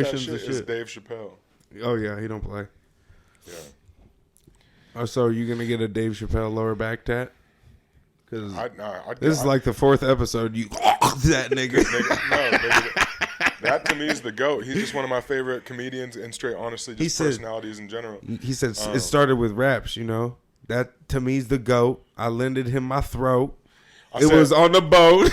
That shit is Dave Chappelle. Oh yeah, he don't play. Yeah. Oh, so are you gonna get a Dave Chappelle lower back tat? Because this is like the 4th episode. You that nigga. That to me is the GOAT. He's just one of my favorite comedians and straight, honestly, just personalities in general. He said it started with raps, you know. That to me is the GOAT. I lended him my throat. It was on the boat.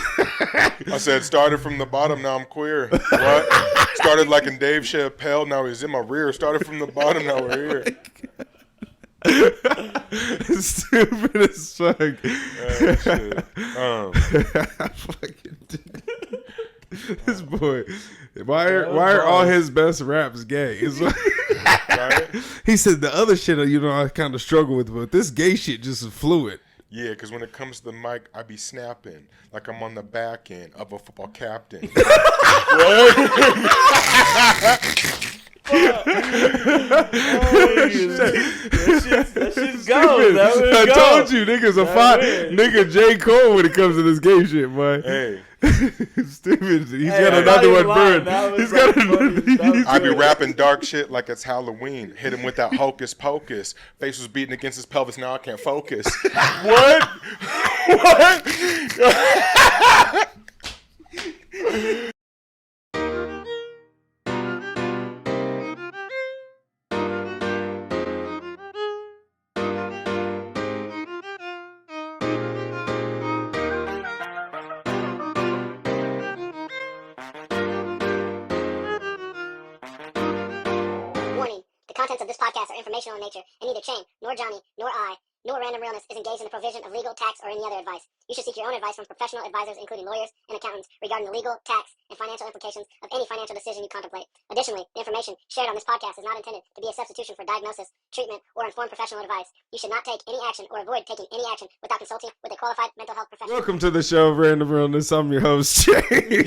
I said, started from the bottom, now I'm queer. What? Started like in Dave Chappelle, now he's in my rear. Started from the bottom, now we're here. Stupid as fuck. Shit. This boy. Why are all his best raps gay? Right? He said the other shit, you know, I kind of struggle with, but this gay shit just is fluid. Yeah, because when it comes to the mic, I be snapping like I'm on the back end of a football captain. What? That shit goes. I told you, niggas a five. Nigga J. Cole when it comes to this gay shit, boy. Hey. Stupid. He's got another one burned. He's got another. I be rapping dark shit like it's Halloween. Hit him with that hocus pocus. Face was beating against his pelvis. Now I can't focus. What? What? Contents of this podcast are informational in nature, and neither Shane, nor Johnny, nor I, nor Random Realness is engaged in the provision of legal, tax, or any other advice. You should seek your own advice from professional advisors, including lawyers and accountants, regarding the legal, tax, and financial implications of any financial decision you contemplate. Additionally, the information shared on this podcast is not intended to be a substitution for diagnosis, treatment, or informed professional advice. You should not take any action or avoid taking any action without consulting with a qualified mental health professional. Welcome to the show, Random Realness. I'm your host, Jay.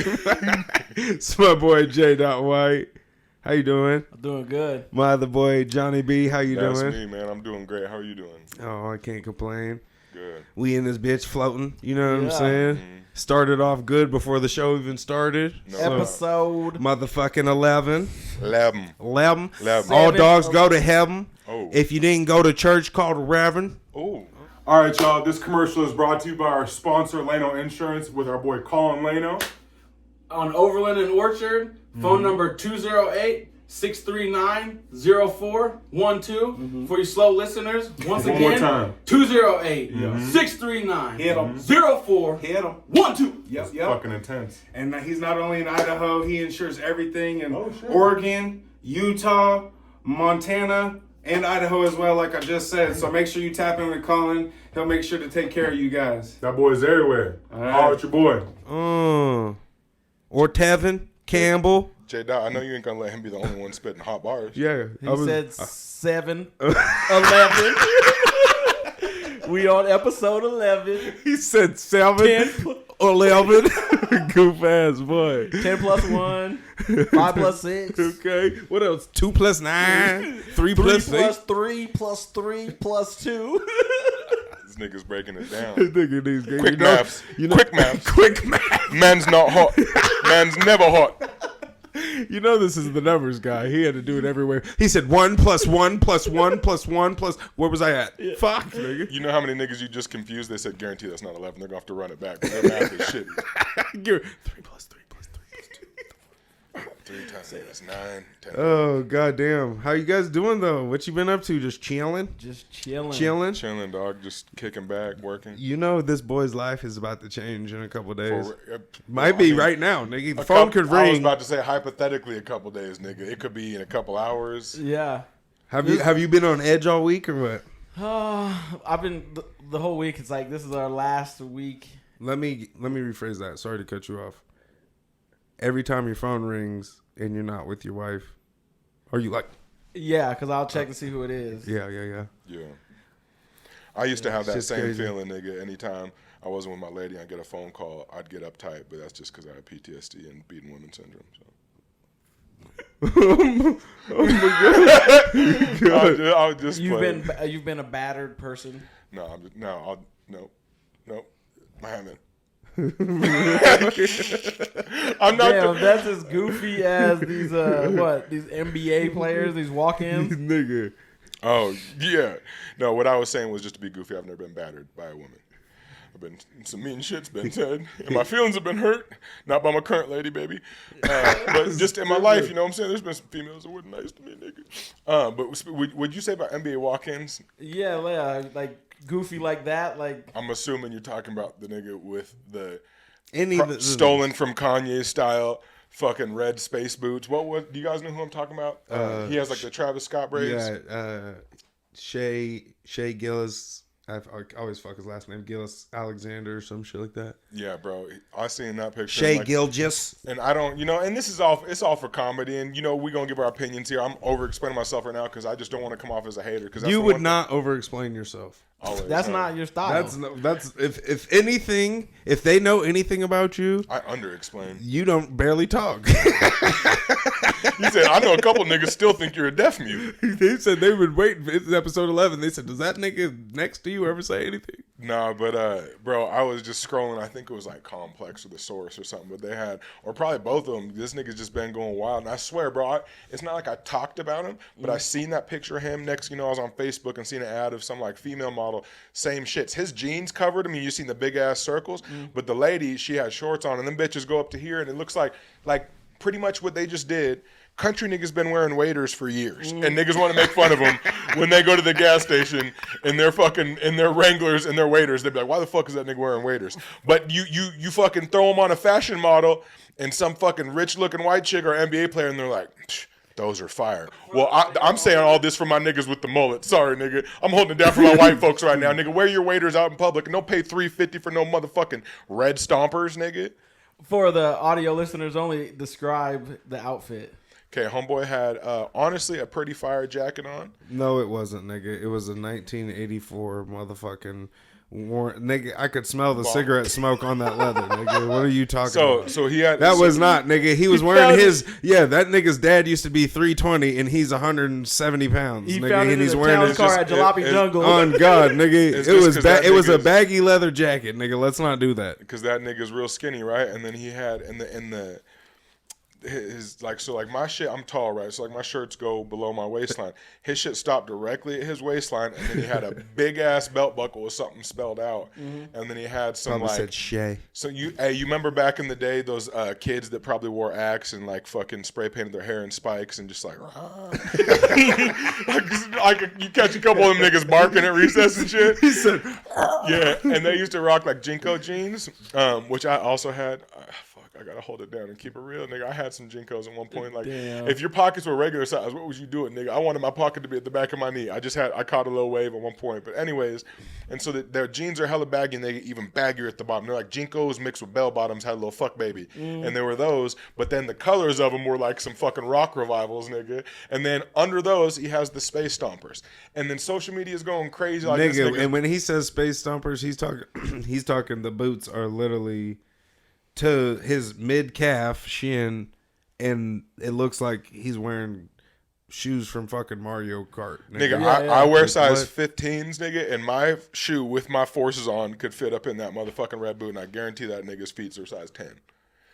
It's my boy, J. White. How you doing? I'm doing good. My other boy, Johnny B. How you doing? That's me, man. I'm doing great. How are you doing? Oh, I can't complain. Good. We in this bitch floating. You know what I'm saying? Mm-hmm. Started off good before the show even started. No, episode motherfucking 11. 11. All dogs go to heaven. Oh. If you didn't go to church, call the Reverend. Oh. All right, y'all. This commercial is brought to you by our sponsor, Lano Insurance, with our boy Colin Lano. On Overland and Orchard, phone number 208-639-0412. For you slow listeners, once One again, more time. 208-639-0412. Yep. Fucking intense. And he's not only in Idaho, he insures everything in Oregon, Utah, Montana, and Idaho as well, like I just said. So make sure you tap in with Colin. He'll make sure to take care of you guys. That boy's everywhere. All right. Holler at your boy. Or Tevin Campbell. J-Dot, I know you ain't gonna let him be the only one spitting hot bars. Yeah. He said 7-11. We on episode 11. He said 7-11. Goof ass boy. 10 plus 1. 5 plus 6. Okay. What else? 2 plus 9. 3 plus 6. 3 plus 3 plus 3 plus 2. This nigga's breaking it down. Quick maths. Quick maths. Man's not hot. Man's never hot. You know this is the numbers guy. He had to do it everywhere. He said 1 plus 1 plus 1 plus 1 plus... Where was I at? Yeah. Fuck, nigga. You know how many niggas you just confused? They said, guarantee that's not 11. They're going to have to run it back. Their math is shitty. 3 plus 3 plus 3 plus 2. 3 times 8 is 9. 10. Oh, goddamn. How you guys doing, though? What you been up to? Just chilling? Chilling, dog. Just kicking back, working. You know this boy's life is about to change in a couple days. Might be right now, nigga. The phone could ring. I was about to say hypothetically a couple days, nigga. It could be in a couple hours. Yeah. Have you been on edge all week or what? I've been the whole week. It's like this is our last week. Let me rephrase that. Sorry to cut you off. Every time your phone rings and you're not with your wife, are you like... Yeah, because I'll check to see who it is. Yeah. I used to have that same feeling, nigga. Anytime I wasn't with my lady and I get a phone call, I'd get uptight, but that's just because I had PTSD and beating women syndrome. So. Oh my god! I'll just You've been a battered person. No, I haven't. I'm not. Damn, that's as goofy as these these NBA players, these walk-ins. Nigga. Oh yeah. No, what I was saying was just to be goofy. I've never been battered by a woman. I've been some mean shit's been said, and my feelings have been hurt. Not by my current lady, baby, but just in my life. You know what I'm saying? There's been some females that were nice to me, nigga. But would you say about NBA walk-ins? Yeah, like goofy like that. Like I'm assuming you're talking about the nigga with the stolen from Kanye style fucking red space boots. Do you guys know who I'm talking about? He has like the Travis Scott braids. Yeah, Shea Gillis. I always fuck his last name, Gillis Alexander or some shit like that. Yeah, bro. I seen that picture. Shea Gilgis. And I don't, and this is all, it's all for comedy. And, we're going to give our opinions here. I'm over-explaining myself right now because I just don't want to come off as a hater. Cause you would not over-explain yourself. Always. That's not your style. That's if anything, if they know anything about you, I under-explain. You don't barely talk. He said, I know a couple niggas still think you're a deaf mute. They said they would wait. It's episode 11. They said, does that nigga next to you ever say anything? Nah, but bro, I was just scrolling. I think it was like Complex or The Source or something. But they had, or probably both of them. This nigga's just been going wild. And I swear, bro, it's not like I talked about him, but I seen that picture of him next. I was on Facebook and seen an ad of some like female model. Same shits. His jeans covered him. You seen the big ass circles, but the lady, she had shorts on, and them bitches go up to here, and it looks like pretty much what they just did. Country niggas been wearing waders for years, and niggas want to make fun of them when they go to the gas station in their Wranglers and their waders. They be like, "Why the fuck is that nigga wearing waders?" But you fucking throw them on a fashion model and some fucking rich looking white chick or NBA player, and they're like, "Those are fire." Well, I'm saying all this for my niggas with the mullet. Sorry, nigga, I'm holding it down for my white folks right now, nigga. Wear your waders out in public and don't pay $3.50 for no motherfucking red stompers, nigga. For the audio listeners only, describe the outfit. Okay, homeboy had, honestly, a pretty fire jacket on. No, it wasn't, nigga. It was a 1984 motherfucking nigga. I could smell the cigarette smoke on that leather, nigga. What are you talking about? So he had... That was not, nigga. He was wearing his... Yeah, that nigga's dad used to be 320, and he's 170 pounds, he nigga. found And he's in wearing his car at Jalopy Jungle. On God, nigga. It was a baggy leather jacket, nigga. Let's not do that. Because that nigga's real skinny, right? And then he had... my shit, I'm tall, right? So like my shirts go below my waistline. His shit stopped directly at his waistline, and then he had a big ass belt buckle with something spelled out, and then he had some probably said Shay. So you remember back in the day those kids that probably wore Axe and like fucking spray painted their hair in spikes and just like you catch a couple of them niggas barking at recess and shit. He said, yeah, and they used to rock like Jinko jeans, which I also had. I gotta hold it down and keep it real, nigga. I had some Jinkos at one point. Like, if your pockets were regular size, what would you do it, nigga? I wanted my pocket to be at the back of my knee. I caught a little wave at one point. But anyways, and so their jeans are hella baggy, and they get even baggier at the bottom. They're like Jinkos mixed with bell bottoms, had a little fuck baby. And there were those, but then the colors of them were like some fucking rock revivals, nigga. And then under those, he has the space stompers. And then social media is going crazy. Like nigga, and when he says space stompers, he's talking the boots are literally to his mid-calf shin, and it looks like he's wearing shoes from fucking Mario Kart. Nigga, I wear size 15s, nigga, and my shoe with my forces on could fit up in that motherfucking red boot, and I guarantee that nigga's feet are size 10.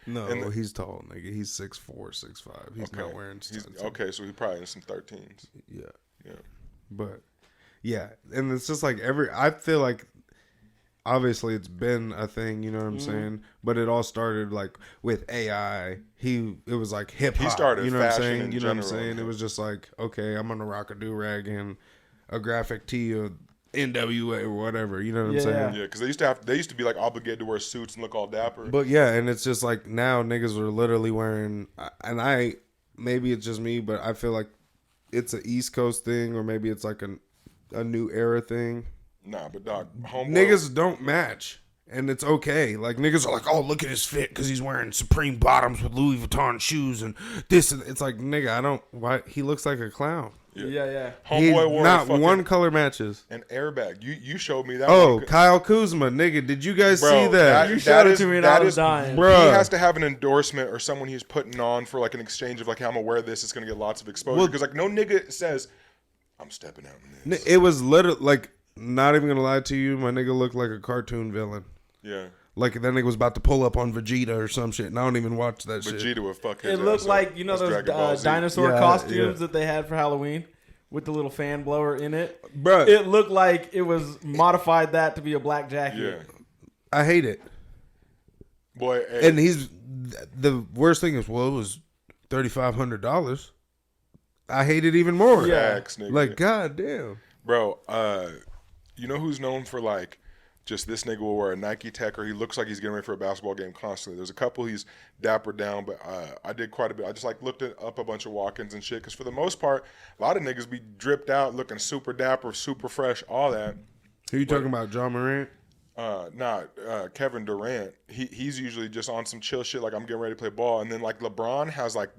No, he's tall, nigga. He's 6'4", 6'5". He's not wearing size 10. Okay, so he's probably in some 13s. Yeah. But, yeah, and it's just like I feel like obviously it's been a thing, you know what I'm saying? But it all started like with AI. It was like hip hop. He started, you know what I'm fashion saying? in You know what I'm general, saying? It was just like, okay, I'm gonna rock a do-rag and a graphic tee or NWA or whatever. You know what I'm saying? Yeah, because they used to be like obligated to wear suits and look all dapper. But yeah, and it's just like now niggas are literally wearing, and maybe it's just me, but I feel like it's an East Coast thing, or maybe it's like a new era thing. Nah, but dog, niggas don't match, and it's okay. Like niggas are like, oh, look at his fit because he's wearing Supreme bottoms with Louis Vuitton shoes and this. And it's like, nigga, why he looks like a clown. Yeah. Homeboy wore not one color matches. An airbag. You showed me that. Oh, Kyle Kuzma, nigga, did you guys see that? You showed it to me and I was dying. Bro, he has to have an endorsement or someone he's putting on for like an exchange of like, hey, I'm gonna wear this. It's gonna get lots of exposure because like no nigga says, I'm stepping out in this. It was literally like. Not even gonna lie to you, my nigga looked like a cartoon villain. Yeah. Like that nigga was about to pull up on Vegeta or some shit, and I don't even watch that shit. Vegeta would fuck his It looked ass like up. you know That's those Dragon Ball Z. dinosaur Yeah, costumes yeah. that they had for Halloween with the little fan blower in it. Bruh. It looked like it was modified that to be a black jacket. Yeah. I hate it. Boy, hey, And the worst thing is, well, it was $3,500. I hate it even more. facts, nigga. Like, goddamn. Bro, you know who's known for like just this nigga will wear a Nike Tech or he looks like he's getting ready for a basketball game constantly. There's a couple he's dappered down, but I did quite a bit. I just like looked up a bunch of walk-ins and shit because for the most part, a lot of niggas be dripped out, looking super dapper, super fresh, all that. Who you talking about, John Morant? Kevin Durant, he's usually just on some chill shit like I'm getting ready to play ball. And then like LeBron has like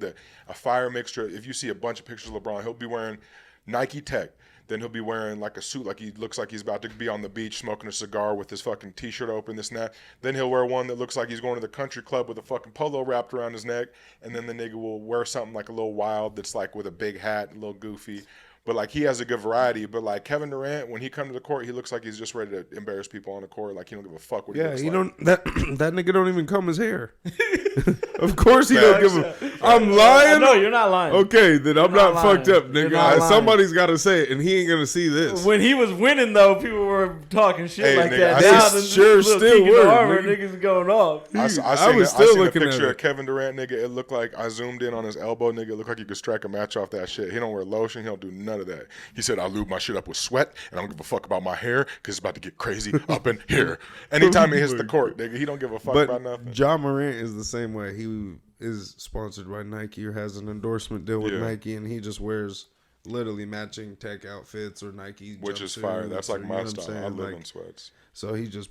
a fire mixture. If you see a bunch of pictures of LeBron, he'll be wearing Nike Tech. Then he'll be wearing like a suit like he looks like he's about to be on the beach smoking a cigar with his fucking t-shirt open, this and that. Then he'll wear one that looks like he's going to the country club with a fucking polo wrapped around his neck. And then the nigga will wear something like a little wild that's like with a big hat, a little goofy. But like he has a good variety. But like Kevin Durant, when he comes to the court, he looks like he's just ready to embarrass people on the court. Like he don't give a fuck what he Yeah, looks he like. don't. That nigga don't even comb his hair. Of course he don't give a. I'm lying. No, you're not lying. Okay, then I'm not not fucked lying. up, You're nigga. not lying. Somebody's got to say it, and he ain't gonna see this. When he was winning, though, people were talking shit Hey, like nigga, that. I Now see- the sure little still peek in were, the armor, nigga. niggas going off. I seen was a still looking at picture it. of Kevin Durant, nigga. It looked like I zoomed in on his elbow, nigga. It looked like you could strike a match off that shit. He don't wear lotion. He don't do none of that. He said, I lube my shit up with sweat, and I don't give a fuck about my hair because it's about to get crazy up in here. Anytime he hits the court, nigga, he don't give a fuck about nothing. But John Morant is the same way. He is sponsored by Nike or has an endorsement deal with Yeah. Nike, and he just wears literally matching tech outfits or Nike, Which is jumpsuits fire. That's like or, you my know what I'm style. I saying? live Like, in sweats. so he just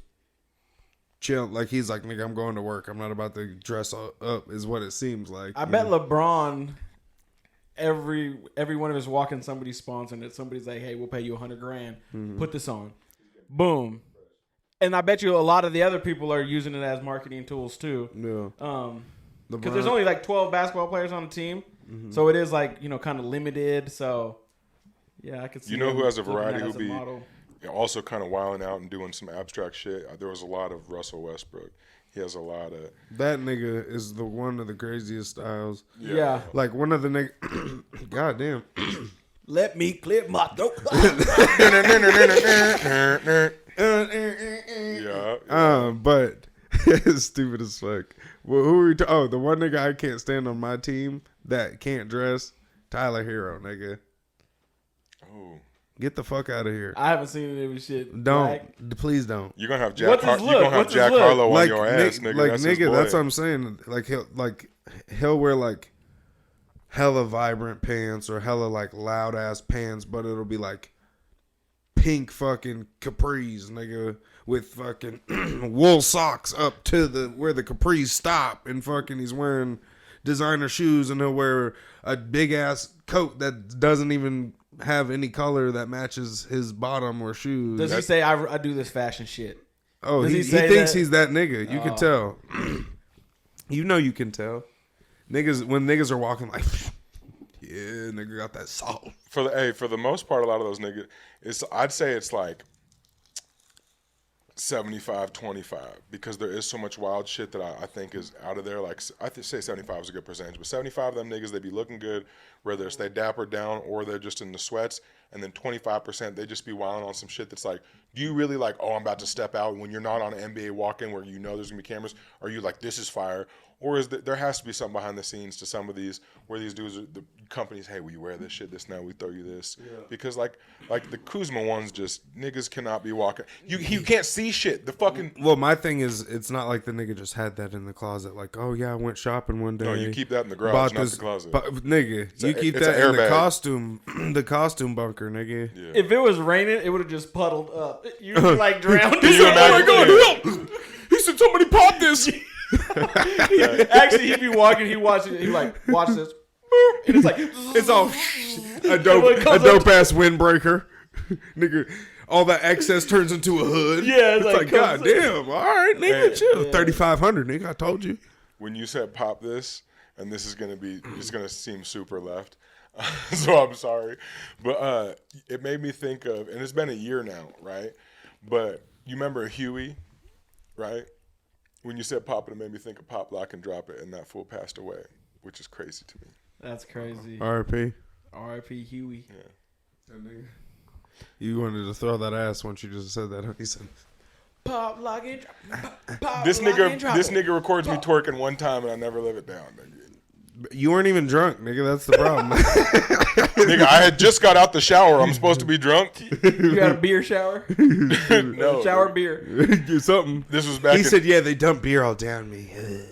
chill. Like he's like, nigga, I'm going to work. I'm not about to dress up. Is what it seems like. I you bet know? LeBron, every one of his walking, somebody's sponsoring it. Somebody's like, hey, we'll pay you $100,000. Put this on. Boom. And I bet you a lot of the other people are using it as marketing tools too. Yeah. Because there's only like 12 basketball players on the team. So it is like, kind of limited. So, yeah, I could see You know who him has a looking variety at it who as a be model. also kind of wilding out and doing some abstract shit? There was a lot of Russell Westbrook. He has a lot of... That nigga is the one of the craziest styles. Yeah. Like one of the niggas. Goddamn. Let me clear my throat. Yeah. But it's stupid as fuck. Well, who are we? The one nigga I can't stand on my team that can't dress. Tyler Hero, nigga. Oh. Get the fuck out of here. I haven't seen any of his shit. Don't. Like, Please don't. You're going to have What's Jack, his you gonna look? have What's his Jack look? Harlow on your ass, nigga. Like that's his nigga, boy. that's what I'm saying. Like he'll wear like hella vibrant pants or hella like loud ass pants, but it'll be like pink fucking capris, nigga, with fucking wool socks up to where the capris stop, and fucking he's wearing designer shoes, and he'll wear a big ass coat that doesn't even have any color that matches his bottom or shoes. does he say, I do this fashion shit? Oh, Does he he say thinks that? he's that nigga. You can tell. You know you can tell. Niggas when niggas are walking like, yeah, nigga got that salt. For the most part, a lot of those niggas, I'd say it's like 75-25 because there is so much wild shit that I think is out of there. Like I say 75 is a good percentage, but 75 of them niggas, they be looking good, whether it's they dapper down or they're just in the sweats, and then 25% they just be wilding on some shit that's like, do you really like, oh, I'm about to step out when you're not on an NBA walk-in where you know there's gonna be cameras? Or are you like, this is fire? Or is there has to be something behind the scenes to some of these where these dudes, the companies, hey, will you wear this shit? This now we throw you this because like the Kuzma ones, just niggas cannot be walking. You can't see shit. The fucking Well, my thing is, it's not like the nigga just had that in the closet. Like, oh yeah, I went shopping one day. no, you keep that in the garage, bought not this the closet. nigga, you keep it's that an in the airbag. costume, the costume bunker, nigga. Yeah. If it was raining, it would have just puddled up. You'd be like drowned. Can you imagine? help! He said somebody pop this. Actually, he'd be walking. He watch like, watch this. And it's like, It's all a dope ass windbreaker, nigga. All that excess turns into a hood. Yeah, it's like comes- goddamn. All right, nigga, Hey, chill. 3,500, nigga. I told you. When you said pop this, and this is it's gonna seem super left, so I'm sorry, but it made me think of, and it's been a year now, right? But you remember Huey, right? when you said pop, it made me think of Pop Lock and Drop It, and that fool passed away, which is crazy to me. That's crazy. R.I.P. R.I.P. Huey. Yeah. You wanted to throw that ass once you just said that. He said, Pop, lock, and drop. Pop, This lock, and drop this it. nigga records me twerking one time, and I never live it down. Nigga. you weren't even drunk, nigga. That's the problem. Nigga, I had just got out the shower. I'm supposed to be drunk. You got a beer shower? No, Shower nigga. beer. Do something. This was back. He said, yeah, they dump beer all down me.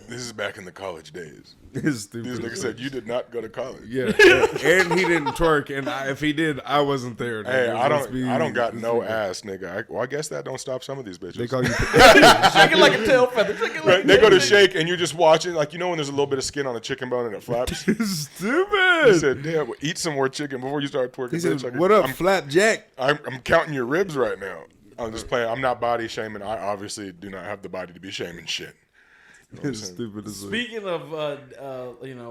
This is back in the college days. It's stupid. These niggas said you did not go to college. Yeah, and he didn't twerk, and if he did, I wasn't there. Hey, nigga. I don't got no ass, nigga. I guess that don't stop some of these bitches. They call you. Shaking like a tail feather. Shaking like They go to shake, and you're just watching, like, you know when there's a little bit of skin on a chicken bone and it flaps. He Stupid. said, "Damn, well, eat some more chicken before you start twerking." He said, bitch. Like, "What up, Flapjack?" I'm counting your ribs right now. I'm just playing. I'm not body shaming. I obviously do not have the body to be shaming shit. You know what I'm It's saying? stupid as well. Speaking of,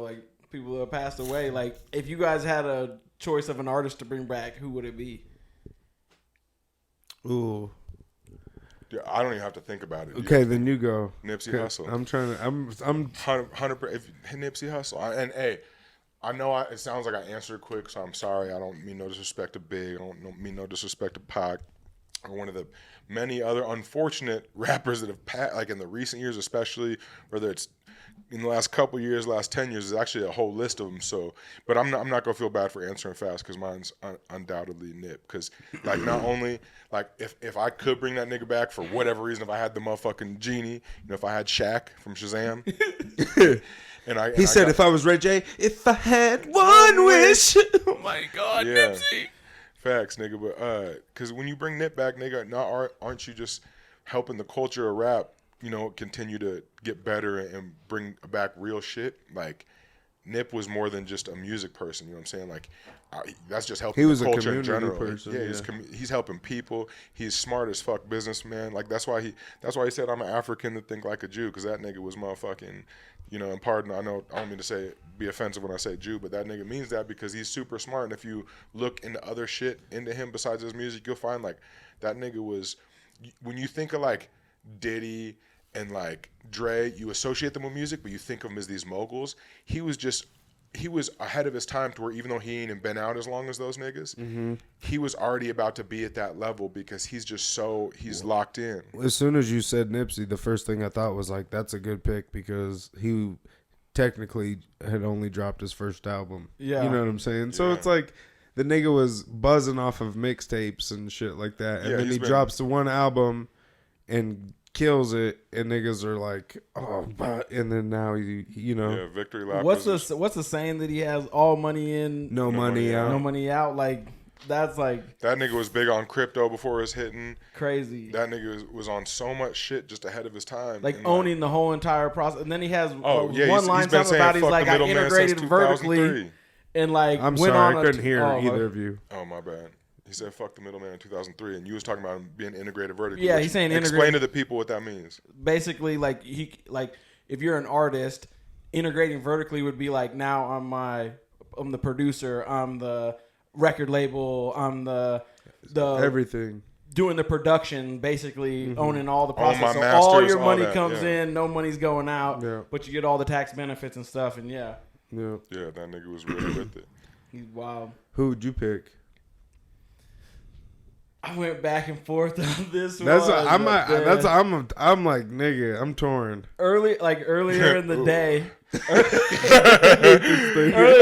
like people who have passed away, like if you guys had a choice of an artist to bring back, who would it be? Ooh. Yeah, I don't even have to think about it. Okay, then you go. Nipsey Okay, Hussle. I'm trying to. I'm 100%. If Nipsey Hussle, and hey, I know it sounds like I answered quick, so I'm sorry. I don't mean no disrespect to Big. I don't mean no disrespect to Pac, or one of the many other unfortunate rappers that have passed, like in the recent years, especially, whether it's in the last couple years, last 10 years, there's actually a whole list of them. So, but I'm not gonna feel bad for answering fast because mine's undoubtedly Nip. Because like not only like if I could bring that nigga back for whatever reason, if I had the motherfucking genie, if I had Shaq from Shazam, He said, "If I was Ray J, if I had one wish." Oh my God, Yeah. Nipsey! Facts, nigga. But because when you bring Nip back, nigga, aren't you just helping the culture of rap, continue to get better and bring back real shit? Like, Nip was more than just a music person. You know what I'm saying? Like, that's just helping He was the a culture in community general. person, Yeah, he's helping people. He's smart as fuck businessman. Like that's why he said I'm an African that think like a Jew, because that nigga was motherfucking. And pardon, I know I don't mean to be offensive when I say Jew, but that nigga means that because he's super smart. And if you look into other shit into him besides his music, you'll find like that nigga was. When you think of like Diddy and like Dre, you associate them with music, but you think of them as these moguls. He was ahead of his time to where even though he ain't been out as long as those niggas, he was already about to be at that level because he's just he's locked in. As soon as you said Nipsey, the first thing I thought was like, that's a good pick because he technically had only dropped his first album. Yeah. You know what I'm saying? So Yeah. it's like the nigga was buzzing off of mixtapes and shit like that. And Yeah, then he's he been- drops the one album and kills it, and niggas are like, oh, but, and then now Yeah, victory lap. What's the saying that he has? All money in, no money money out. no money out. Like that's like That nigga was big on crypto before it was hitting. crazy. That nigga was on so much shit just ahead of his time. Like And, owning the whole entire process, and then he has Oh yeah, one he's line been talking saying about he's fuck like the I middleman since integrated vertically 2003. and like I'm went sorry, on I couldn't hear oh, either of you. Oh my bad. He said fuck the middleman in 2003, and you was talking about him being integrated vertically. Yeah, which- he's saying explain integrated- to the people what that means. basically like if you're an artist, integrating vertically would be like now I'm the producer, I'm the record label, I'm the Everything. doing the production, basically owning all the Own process. my So all masters, your all money that, comes yeah. in, no money's going out, Yeah. but you get all the tax benefits and stuff. And yeah, Yeah. Yeah, that nigga was really with it. he's wild. Who would you pick? I went back and forth on this That's one. I'm like nigga, I'm torn. Earlier in the Ooh. day. Earlier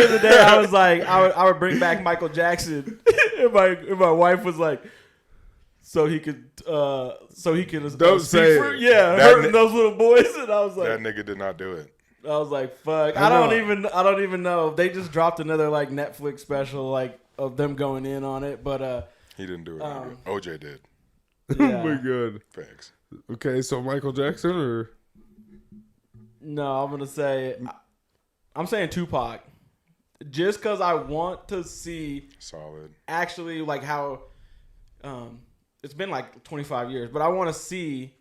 in the day, I was like, I would bring back Michael Jackson, and my wife was like, so he could Don't speak say for, it. yeah, That hurting those little boys, and I was like, That nigga did not do it. I was like, fuck, I I don't know. even know. They just dropped another like Netflix special like of them going in on it, but He didn't do it. nigga. OJ did. Oh yeah. my god. Facts. Okay, so Michael Jackson or No, I'm gonna say, I'm saying Tupac, just because I want to see Solid. actually like how, it's been like 25 years, but I want to see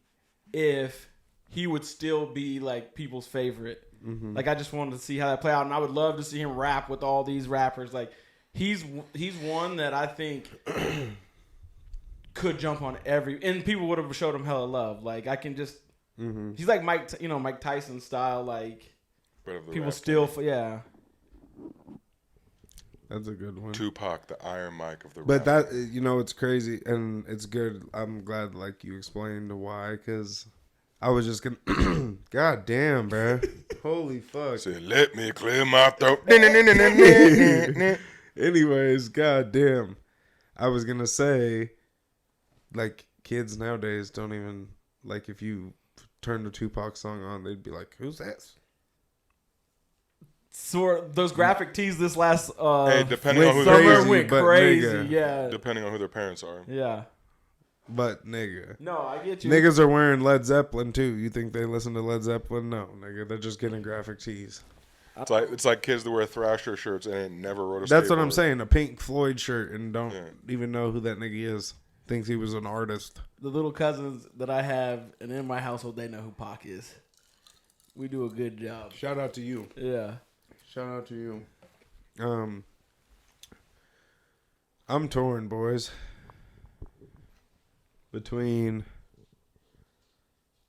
if he would still be like people's favorite. Like I just wanted to see how that play out, and I would love to see him rap with all these rappers. Like he's one that I think could jump on and people would have showed him hella love. Like I can just He's like Mike Tyson style. Like But of the people rap still, game. yeah. That's a good one. Tupac, the Iron Mike of the But rap that, game. it's crazy and it's good. I'm glad like you explained why, because I was just gonna. God damn, bro. Holy fuck. Said, let me clear my throat. Anyways, god damn. I was gonna say, like, kids nowadays don't even, like, if you turn the Tupac song on, they'd be like, who's that? So those graphic tees this last Hey, depending on who summer their crazy, went but crazy. nigga. Yeah. depending on who their parents are. Yeah. But, nigga. No, I get you. Niggas are wearing Led Zeppelin, too. You think they listen to Led Zeppelin? No, nigga. They're just getting graphic tees. It's like kids that wear Thrasher shirts and ain't never rode a That's what I'm skateboard. saying. A Pink Floyd shirt and don't Yeah. even know who that nigga is. Thinks he was an artist. The little cousins that I have and in my household, they know who Pac is. We do a good job. Shout out to you. Yeah. Shout out to you. I'm torn, boys. Between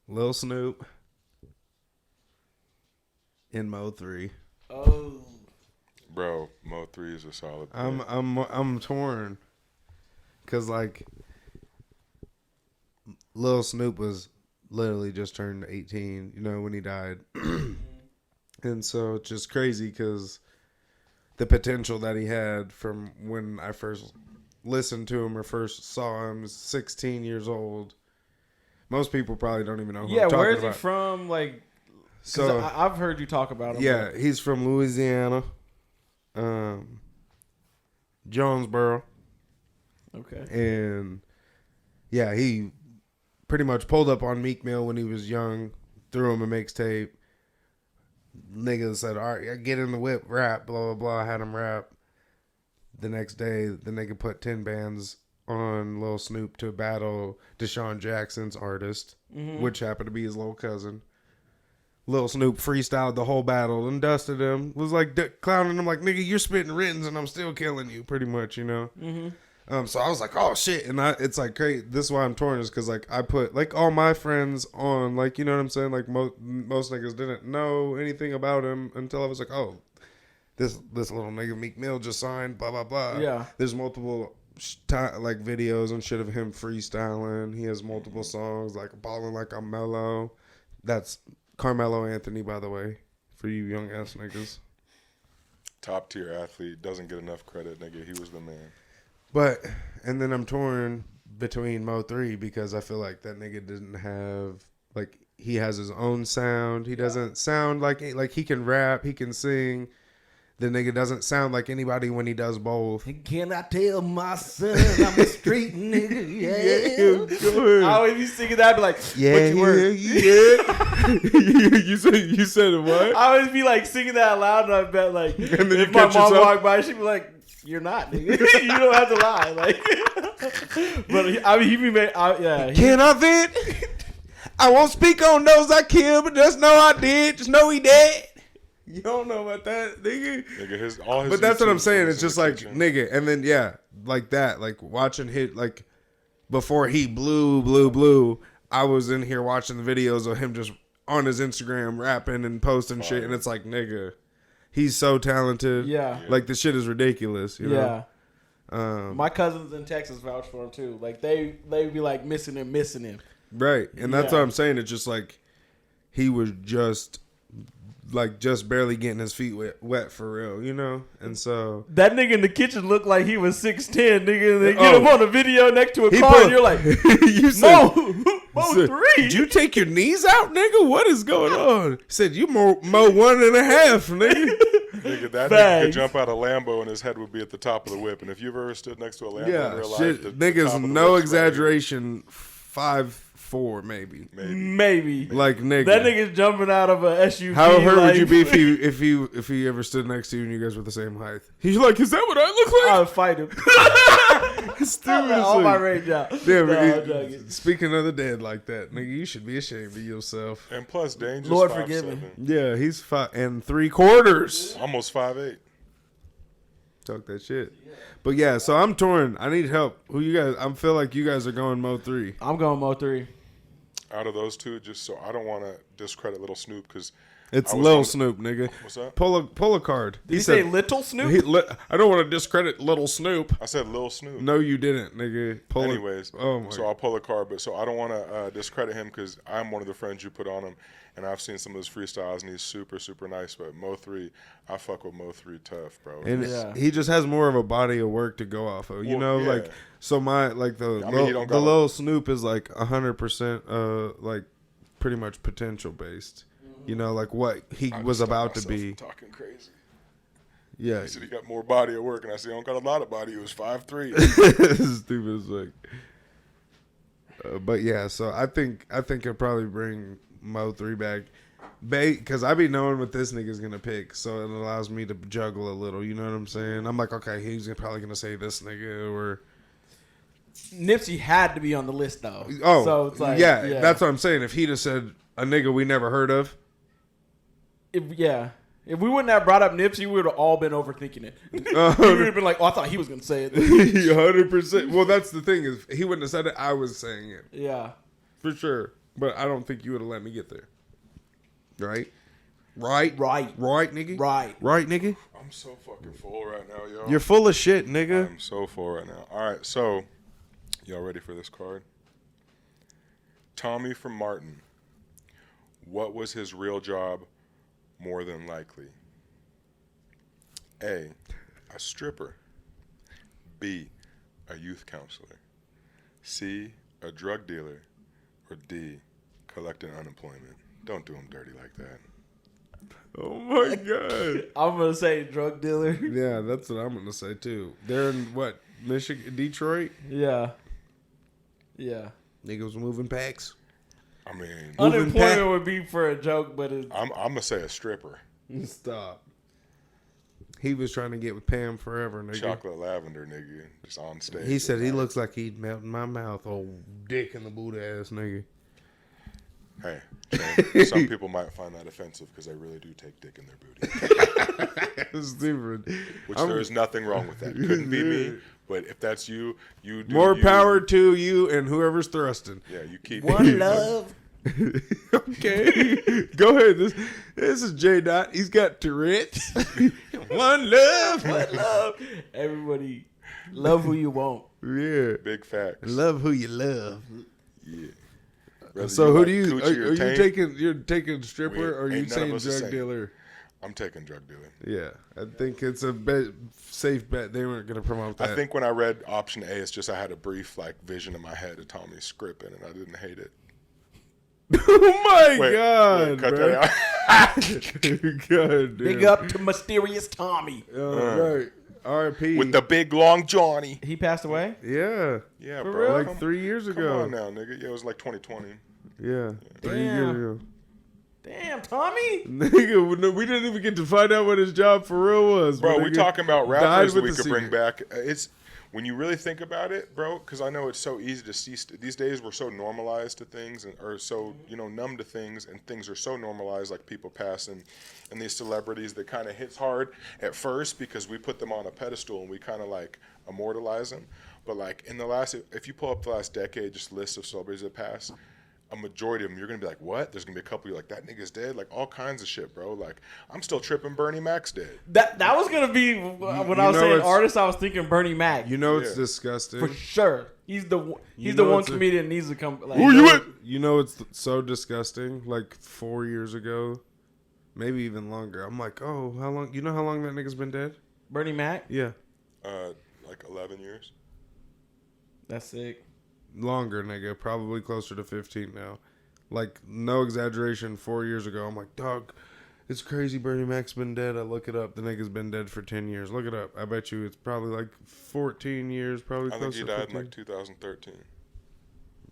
Lil Snoop and Mo 3. Oh. Bro, Mo 3 is a solid pick. I'm torn. Cause like Lil Snoop was literally just turned 18, when he died. And so it's just crazy because the potential that he had from when I first listened to him or first saw him was 16 years old. Most people probably don't even know who I'm talking where is about. he from? Like, So I've heard you talk about him. yeah, he's from Louisiana, Jonesboro, Okay. and yeah, he pretty much pulled up on Meek Mill when he was young, threw him a mixtape. Niggas said, all right, get in the whip, rap, blah, blah, blah. Had him rap. The next day, the nigga put 10 bands on Lil Snoop to battle Deshaun Jackson's artist, which happened to be his little cousin. Lil Snoop freestyled the whole battle and dusted him. Was like clowning him like, nigga, you're spitting writtens and I'm still killing you, pretty much, So I was like, oh shit, and it's like crazy. This is why I'm torn, is because like I put like all my friends on, like, you know what I'm saying. Like most niggas didn't know anything about him until I was like, oh, this little nigga Meek Mill just signed, blah blah blah. Yeah. There's multiple like videos and shit of him freestyling. He has multiple songs like "Ballin' Like I'm Mellow." That's Carmelo Anthony, by the way, for you young ass niggas. Top tier athlete, doesn't get enough credit, nigga. He was the man. But, and then I'm torn between Mo 3 because I feel like that nigga didn't have, like, he has his own sound. He doesn't sound like he can rap, he can sing. The nigga doesn't sound like anybody when he does both. Can I tell my son I'm a street nigga? Yeah. Go ahead. I always be singing that, be like, Yeah, what you were? you said what? I always be like singing that out loud, and I bet like And then you if my catch mom yourself? walked by, she'd be like, "You're not, nigga. You don't have to lie." Like, but he be made, yeah. Can I vent? I won't speak on those I killed, but just know I did. Just know he dead. You don't know about that, nigga. Nigga, all his But that's what I'm YouTube saying. videos It's in just the like, kitchen. nigga. And then, yeah, like that. Like watching hit, like before he blew, I was in here watching the videos of him just on his Instagram rapping and posting shit. And it's like, nigga, he's so talented. Yeah. Like the shit is ridiculous. You know? Yeah. My cousins in Texas vouch for him too. Like they be like missing him. Right. And that's Yeah. what I'm saying. It's just like he was just barely getting his feet wet for real, And so That nigga in the kitchen looked like he was 6'10", nigga. They get Oh. him on a video next to a He car, put- and you're like, you said, Mo said, 3. Did you take your knees out, nigga? What is going on? He said, you mow 1.5, nigga. Nigga, that nigga Facts. could jump out a Lambo and his head would be at the top of the whip. And if you've ever stood next to a Lambo in Yeah, real life, shit. the Niggas, top of the no whip's right here. exaggeration, 5'4", maybe. Maybe. Like, nigga. That nigga's jumping out of a SUV. How hurt like, would you be if he ever stood next to you and you guys were the same height? He's like, is that what I look I like? would fight him. Seriously. All my rage out. Damn, No, nigga, I'm joking. speaking of the dead like that, nigga, you should be ashamed of yourself. And plus, Dangerous Lord 5'7", forgive me. Yeah, he's 5 3/4. almost 5'8". Talk that shit. But yeah, so I'm torn. I need help. Who you guys? I feel like you guys are going Mo 3. I'm going Mo 3. out of those two, just so I don't want to discredit Little Snoop because It's I was Lil on- Snoop, nigga. What's that? Pull a card. Did he say Little Snoop? I don't want to discredit Little Snoop. I said Lil Snoop. No, you didn't, nigga. Anyways, Oh my. so I'll pull a card, but so I don't want to discredit him because I'm one of the friends you put on him, and I've seen some of his freestyles, and he's super, super nice. But Mo3, I fuck with Mo3 tough, bro. And Yeah. he just has more of a body of work to go off of, you know. Well, yeah. Like, so my like the I mean, he don't got Lil Snoop is like 100% like pretty much potential based. You know, like what he I was stopped about to myself be. from talking crazy. Yeah, He said he got more body of work, and I said, I don't got a lot of body. He was 5'3". stupid as like. But yeah, so I think he'll probably bring Mo3 back, because I be knowing what this nigga's gonna pick, so it allows me to juggle a little. You know what I'm saying? I'm like, okay, he's probably gonna say this nigga or. Nipsey had to be on the list though. Oh, so it's like, yeah, that's what I'm saying. If he'd have said a nigga we never heard of, If we wouldn't have brought up Nipsey, we would have all been overthinking it. We would have been like, "Oh, I thought he was gonna say it." 100%. Well, that's the thing is he wouldn't have said it. I was saying it Yeah, for sure, but I don't think you would have let me get there. Right, right, Right. nigga, Right. nigga. I'm so fucking full right now, yo. You're full of shit, nigga. I'm so full right now. All right, so y'all ready for this card? Tommy from Martin. What was his real job? More than likely. A stripper. B, a youth counselor. C, a drug dealer. Or D, collecting unemployment. Don't do him dirty like that. Oh my god. I'm gonna say drug dealer. Yeah, that's what I'm gonna say too. They're in what, Michigan, Detroit. Yeah. Niggas moving packs. I mean, Unemployment would be for a joke, but it's I'm gonna say a stripper. Stop. He was trying to get with Pam forever, nigga. Chocolate lavender, nigga, just on stage. He said he looks like he'd melt in my mouth. Old dick in the boot ass nigga. Hey, Shane, some people might find that offensive because they really do take dick in their booty. It's different. Which there is nothing wrong with that. Couldn't be me, but if that's you, you do More you. power to you and whoever's thrusting. Yeah, you keep one love. Okay, go ahead. This is J Dot. He's got Tourette's. One love. One love. Everybody love who you want. Yeah. Big facts. Love who you love. Yeah. Whether So who like do you coochie or are you taint, taking? You're taking stripper We- or are you ain't none of saying us the drug same. dealer? I'm taking drug dealer. Yeah, I think it's a safe bet. They weren't gonna promote that. I think when I read option A, it's just I had a brief like vision in my head of Tommy scripting, and I didn't hate it. Oh my Wait, god, cut bro. that out. God, Big damn. up to mysterious Tommy. Right. R.I.P. With the big long Johnny. He passed away. yeah, Yeah, For bro. real? like Come- 3 years Come ago. on now, nigga. Yeah, it was like 2020. Yeah, 3 Damn. years ago. Damn, Tommy. Nigga, we didn't even get to find out what his job for real was. Bro, but we nigga talking about died rappers that with we the could bring secret. back. It's when you really think about it, bro. Because I know it's so easy to see. These days we're so normalized to things, or so numb to things, and things are so normalized. Like people passing, and these celebrities that kind of hits hard at first because we put them on a pedestal and we kind of like immortalize them. But like in the last, if you pull up the last decade, just lists of celebrities that passed. A majority of them, you're gonna be like, what? There's gonna be a couple you're like, that nigga's dead, like all kinds of shit, bro. Like I'm still tripping Bernie Mac's dead. That was gonna be when I was know saying it's- artist. I was thinking Bernie Mac. You know it's Yeah. disgusting. for sure. He's the You the know one it's a- comedian that needs to come. Like, Who you with? You know it's so disgusting. Like 4 years ago, maybe even longer. I'm like, oh, how long? You know how long that nigga's been dead? Bernie Mac. Yeah, Like 11 years. That's sick. longer, nigga. Probably closer to 15 now. Like no exaggeration. 4 years ago, I'm like, dog, it's crazy. Bernie Mac's been dead. I look it up. The nigga's been dead for 10 years. Look it up. I bet you it's probably like 14 years. Probably I think close he to died 15. in like 2013.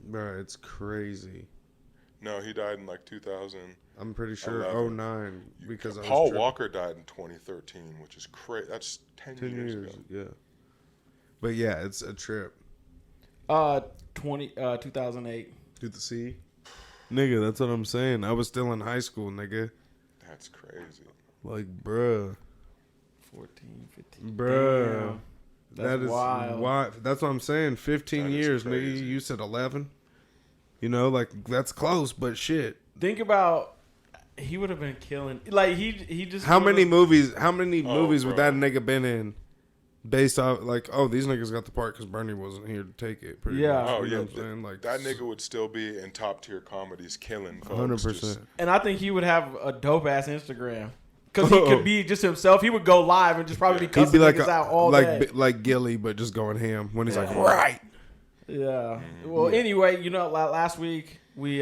Bro, it's crazy. No, he died in like 2000. I'm pretty sure 11. 09 because I was Paul tripping. Walker died in 2013, which is crazy. That's 10 10 years years, ago. yeah. But yeah, it's a trip. 2008. Did the see? Nigga, that's what I'm saying. I was still in high school, nigga. That's crazy. Like, bruh. 14, 15. Bruh. Damn. That is wild. why. That's what I'm saying. 15 That is years, nigga. crazy. You said 11? You know, like that's close, but shit. Think about he would have been killing. Like he just How many movies? How Oh, many movies would that nigga been in? Based off like, oh, these niggas got the part because Bernie wasn't here to take it. Pretty Yeah. much, Oh you yeah, know what I'm saying? Like that nigga would still be in top tier comedies, killing. 100%. And I think he would have a dope ass Instagram because he could be just himself. He would go live and just probably be He'd cussing be like niggas out all day. like Gilly, but just going ham when he's like, right. Yeah. Well, anyway, you know, last week we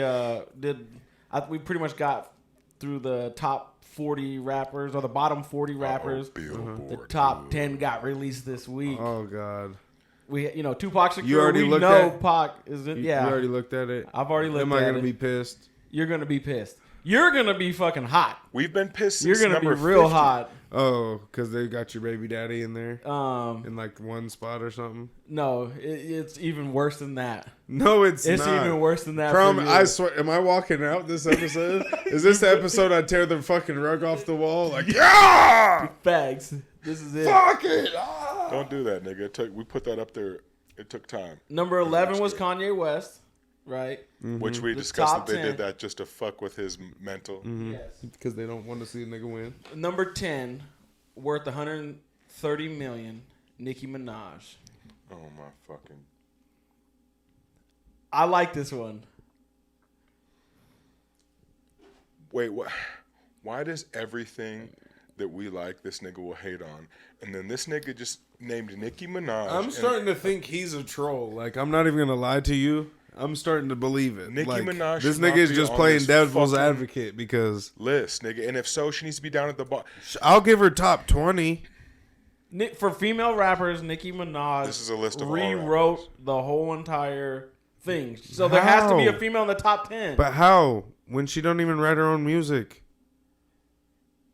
we pretty much got through the top 40 rappers or the bottom 40 rappers. Billboard, The top 10 got released this week. Oh God. We, you know, Tupac Shakur. You already we looked know at- Pac is it? Yeah. You already looked at it. I've already looked Am at I it. gonna be pissed? You're gonna be pissed. You're gonna be fucking hot. We've been pissed. You're Since gonna be number real 50. hot. Oh, because they got your baby daddy in there Um, in like one spot or something. no, it's even worse than that. No, it's It's not. even worse than that. From for you. I swear, am I walking out this episode? Is this the episode I tear the fucking rug off the wall? Like, yeah, Bags. This is it. fuck it. Ah. Don't do that, nigga. We put that up there. It took time. Number 11 was Kanye West, right? Which we The discussed top that they 10. did that just to fuck with his mental. Yes. Because they don't want to see a nigga win. Number 10, worth 130 million, Nicki Minaj. Oh my fucking. I like this one. Wait, what? Why does everything that we like this nigga will hate on, and then this nigga just named Nicki Minaj? I'm starting to think he's a troll. Like, I'm not even gonna lie to you. I'm starting to believe it. Nicki like, Minaj this should not nigga is be just on playing this devil's fucking advocate because list, nigga. And if so, she needs to be down at the bottom. I'll give her top 20. For female rappers, Nicki Minaj This is a list of all rewrote rappers. the whole entire thing. So there has to be a How? female in the top 10. But how? When she don't even write her own music.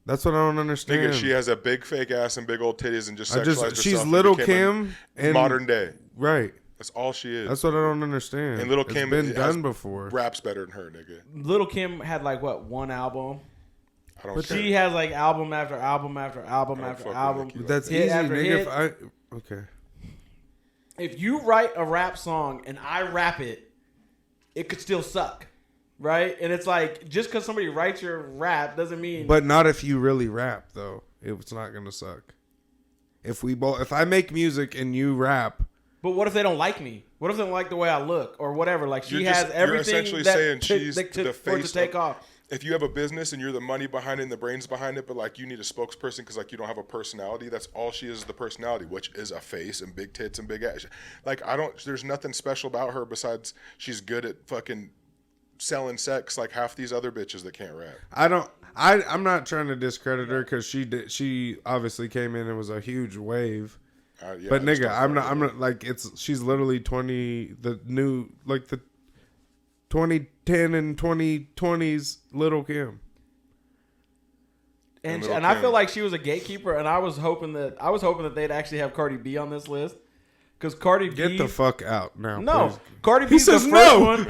That's what I don't understand. Nigga, she has a big fake ass and big old titties and just sexualized herself. She's and Little became Kim a and modern day. Right. That's all she is. That's what I don't understand. And Lil It's Kim been has done before. Raps better than her, nigga. Little Kim had like what, one album? I don't But care. she has like album after album after album I don't after fuck with album. Nicki But that's Hit easy, after nigga. hit. If I okay. If you write a rap song and I rap it, it could still suck. Right? And it's like, just because somebody writes your rap doesn't mean. But not if you really rap though. It's not gonna suck. If I make music and you rap, But what if they don't like me? What if they don't like the way I look or whatever? Like she You're has just- everything you're essentially that saying took- she's that took the for it face to take of- off. If you have a business and you're the money behind it and the brains behind it, but like you need a spokesperson because like you don't have a personality, that's all she is the personality, which is a face and big tits and big ass. Like there's nothing special about her besides she's good at fucking selling sex like half these other bitches that can't rap. I'm not trying to discredit her because she obviously came in and was a huge wave. Yeah, But I just nigga, don't I'm fuck with not like she's literally 20, the new like the 2010 and 2020s Little Kim. And Little I Kim. feel like she was a gatekeeper, and I was hoping that they'd actually have Cardi B on this list, because Cardi B. Get the fuck out now. No, please. Cardi He B's the says first no. one.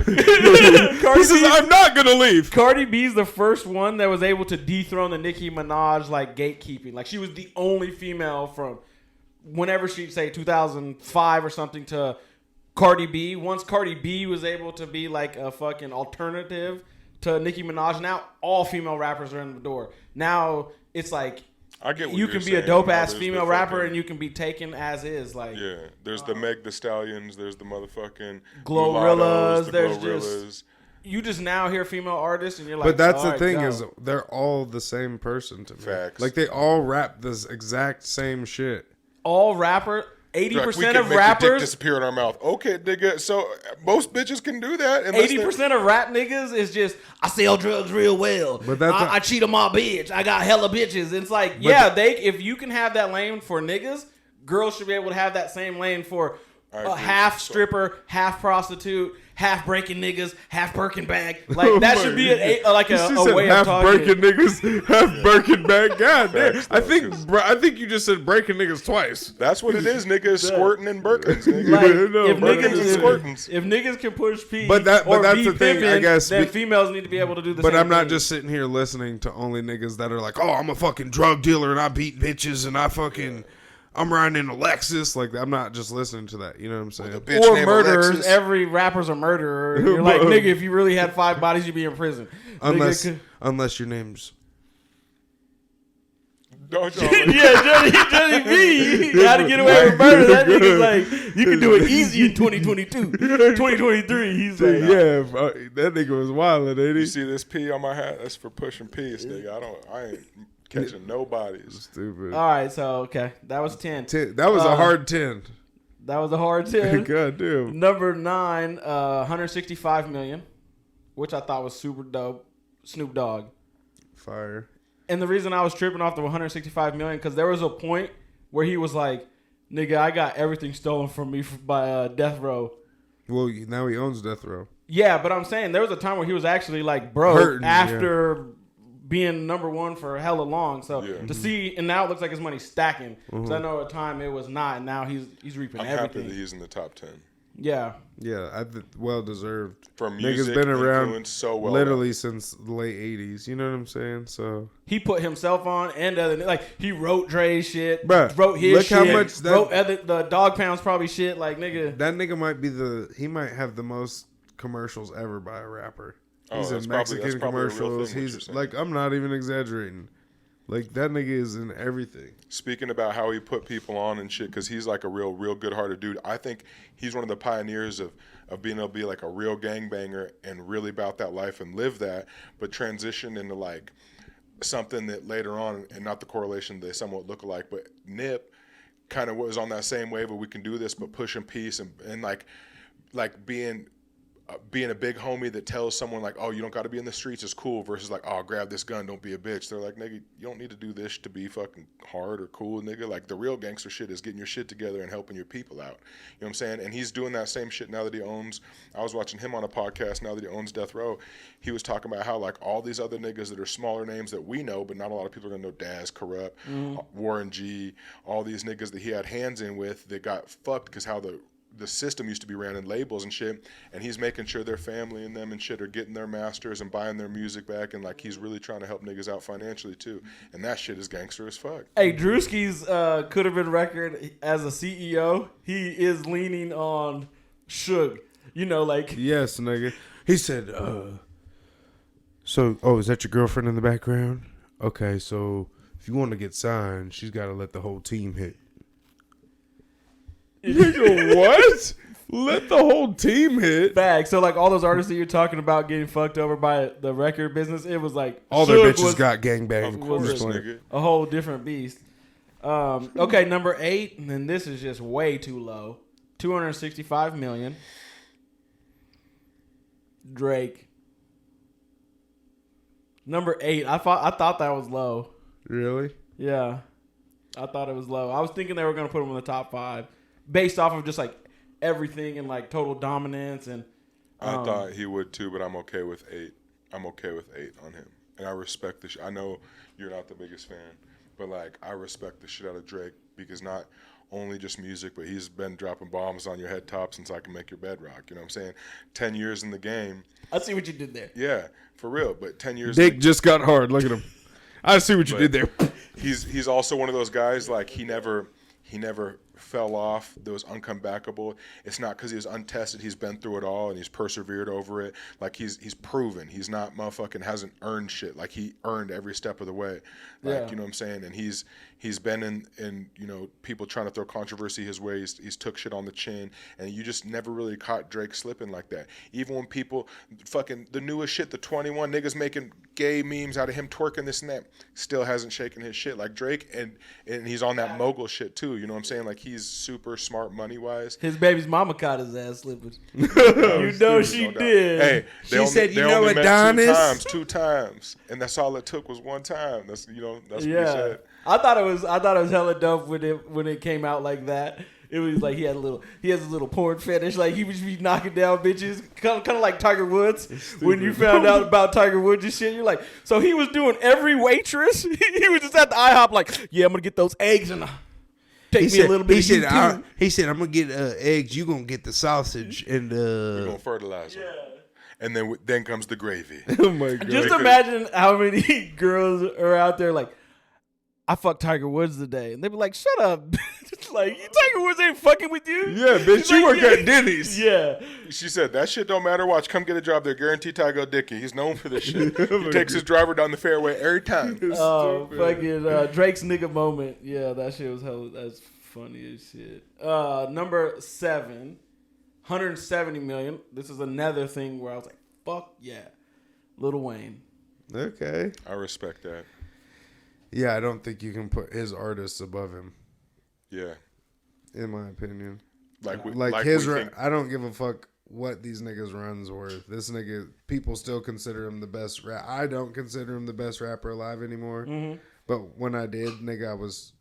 He says I'm not gonna leave. Cardi B's the first one that was able to dethrone the Nicki Minaj like gatekeeping. Like she was the only female from whenever she say 2005 or something to Cardi B. Once Cardi B was able to be like a fucking alternative to Nicki Minaj, now all female rappers are in the door. Now it's like I get what you you're can be a saying. dope Now ass there's the female rapper fucking- and you can be taken as is. Like Yeah, there's the Meg the Stallions, there's the motherfucking Glorillaz, Mulattoes, the there's Glorillaz. you just now hear female artists and you're like, But that's all the right, thing go. is they're all the same person to me. Facts. Like they all rap this exact same shit. all rapper. 80% Like, we can of make your dick rappers, disappear in our mouth. Okay, nigga. So most bitches can do that. unless they're- 80% of rap niggas is just I sell drugs real well. But that's I cheat on my bitch. I got hella bitches. It's like, if you can have that lane for niggas, girls should be able to have that same lane for I a agree. half stripper, half prostitute, half breaking niggas, half Birkin bag. Like that should be a way half of talking. breaking niggas, half breaking bag. God damn. Facts, I though, think 'cause- I think you just said breaking niggas twice. That's what it is, nigga. Squirting and Birkins, nigga. Like, No, if Birkins niggas and squirtins. if niggas can push P, But that's or the be thing, I pimping, guess, then be- females need to be able to do the But same I'm not thing. just sitting here listening to only niggas that are like, oh, I'm a fucking drug dealer and I beat bitches and I fucking I'm riding in a Lexus. Like, I'm not just listening to that. You know what I'm saying? The bitch Or named murderers. Alexis. Every rapper's a murderer. You're like, nigga, if you really had 5 bodies, you'd be in prison. Unless your name's Don't y'all Yeah, Johnny B. How to get away with murder? That nigga's like, you can do it easy in 2022, 2023. He's like, that nigga was wildin', ain't You he? see this P on my hat? That's for pushing peace, nigga. I ain't catching no bodies. Stupid. all right, so okay, that was 10. That was a hard 10. That was a hard 10. God damn. Number 9, 165 million, which I thought was super dope. Snoop Dogg. Fire. And the reason I was tripping off the 165 million, because there was a point where he was like, nigga, I got everything stolen from me by Death Row. Well, now he owns Death Row. Yeah, but I'm saying there was a time where he was actually like broke Hurting, after being number 1 for hella long. So Yeah. to see, and now it looks like his money's stacking. So I know at a time it was not, and now he's reaping I'm happy everything. that he's in the top 10. Yeah. Yeah, well deserved. From Nigga's music, been around influenced so well. literally since the late 80s. You know what I'm saying? So, He put himself on and other, like he wrote Dre's shit, Bruh, wrote his look shit, how much that- wrote the Dog Pound's probably shit, like nigga. that nigga might be he might have the most commercials ever by a rapper. Oh, He's that's in probably- Mexican that's probably a real commercials. thing, what you're He's saying. like, I'm not even exaggerating. Like, that nigga is in everything. Speaking about how he put people on and shit, because he's like a real good-hearted dude. I think he's one of the pioneers of being able to be like a real gangbanger and really about that life and live that, but transition into like something that later on, and not the correlation they somewhat look alike, but Nip kind of was on that same wave where we can do this, but pushing peace and like being a big homie that tells someone like, oh, you don't got to be in the streets is cool, versus like, oh, grab this gun, don't be a bitch. They're like, nigga, you don't need to do this to be fucking hard or cool, nigga. Like, the real gangster shit is getting your shit together and helping your people out. You know what I'm saying? And he's doing that same shit now that he owns, I was watching him on a podcast now that he owns Death Row. He was talking about how like all these other niggas that are smaller names that we know, but not a lot of people are gonna know, Daz, Corrupt, Warren G, all these niggas that he had hands in with that got fucked because how the system used to be ran in labels and shit, and he's making sure their family and them and shit are getting their masters and buying their music back, and like he's really trying to help niggas out financially too, and that shit is gangster as fuck. Hey, Drewski's could have been record as a CEO. He is leaning on Suge. You know, like Yes, nigga. He said, so, is that your girlfriend in the background? Okay, so if you want to get signed, she's got to let the whole team hit. Nigga, what? Let the whole team hit. bag. So like all those artists that you're talking about getting fucked over by the record business, it was like All their Suge bitches was got gangbang. Of course, Was it- nigga. a whole different beast. Okay, number 8, and then this is just way too low. 265 million. Drake. Number 8. I thought that was low. Really? Yeah. I thought it was low. I was thinking they were going to put him in the top 5 based off of just like everything and like total dominance and I thought he would too, but I'm okay with 8. I'm okay with 8 on him, and I respect the shit. I know you're not the biggest fan, but like I respect the shit out of Drake because not only just music, but he's been dropping bombs on your head top since I Can Make Your Bed Rock. You know what I'm saying? 10 years in the game. I see what you did there. Yeah, for real. But 10 years. Dick just got hard. Look at him. I see what you did there. He's also one of those guys like he never fell off. That was uncomebackable. It's not because he was untested. He's been through it all and he's persevered over it. Like he's proven. He's not motherfucking hasn't earned shit. Like he earned every step of the way. Like Yeah. you know what I'm saying. And he's been in you know people trying to throw controversy his way. He's took shit on the chin, and you just never really caught Drake slipping like that. Even when people fucking the newest shit, the 21 niggas making gay memes out of him twerking this and that, still hasn't shaken his shit like Drake, and he's on that mogul shit too. You know what I'm saying? Like he's super smart money wise. His baby's mama caught his ass slipping. You know she did. Hey, She said, "You know what met Don is?" two times, and that's all it took was one time. That's that's what he Yeah, said. I thought it was hella dope when it came out like that. It was like he has a little porn fetish. Like he would just be knocking down bitches, kind of like Tiger Woods. When you found out about Tiger Woods and shit, you're like, so he was doing every waitress. He was just at the IHOP, like, yeah, I'm gonna get those eggs and take me a little bit. He said, I'm gonna get eggs. You gonna get the sausage and We're gonna fertilize them. And then comes the gravy. Oh my god! Just imagine how many girls are out there like, I fucked Tiger Woods today. And they'd be like, shut up. Like, Tiger Woods ain't fucking with you. Yeah, bitch, She's you like, work yeah. at Denny's. Yeah. She said, that shit don't matter. Watch, come get a job there. Guaranteed Tiger Dicky. He's known for this shit. He takes his driver down the fairway every time. Oh, fucking Drake's nigga moment. Yeah, that shit was hella. That's funny as shit. Number 7, 170 million. This is another thing where I was like, fuck yeah. Lil Wayne. Okay. I respect that. Yeah, I don't think you can put his artists above him, Yeah. in my opinion. Like his, we think, I don't give a fuck what these niggas' runs were. This nigga, people still consider him the best I don't consider him the best rapper alive anymore. Mm-hmm. But when I did, nigga, I was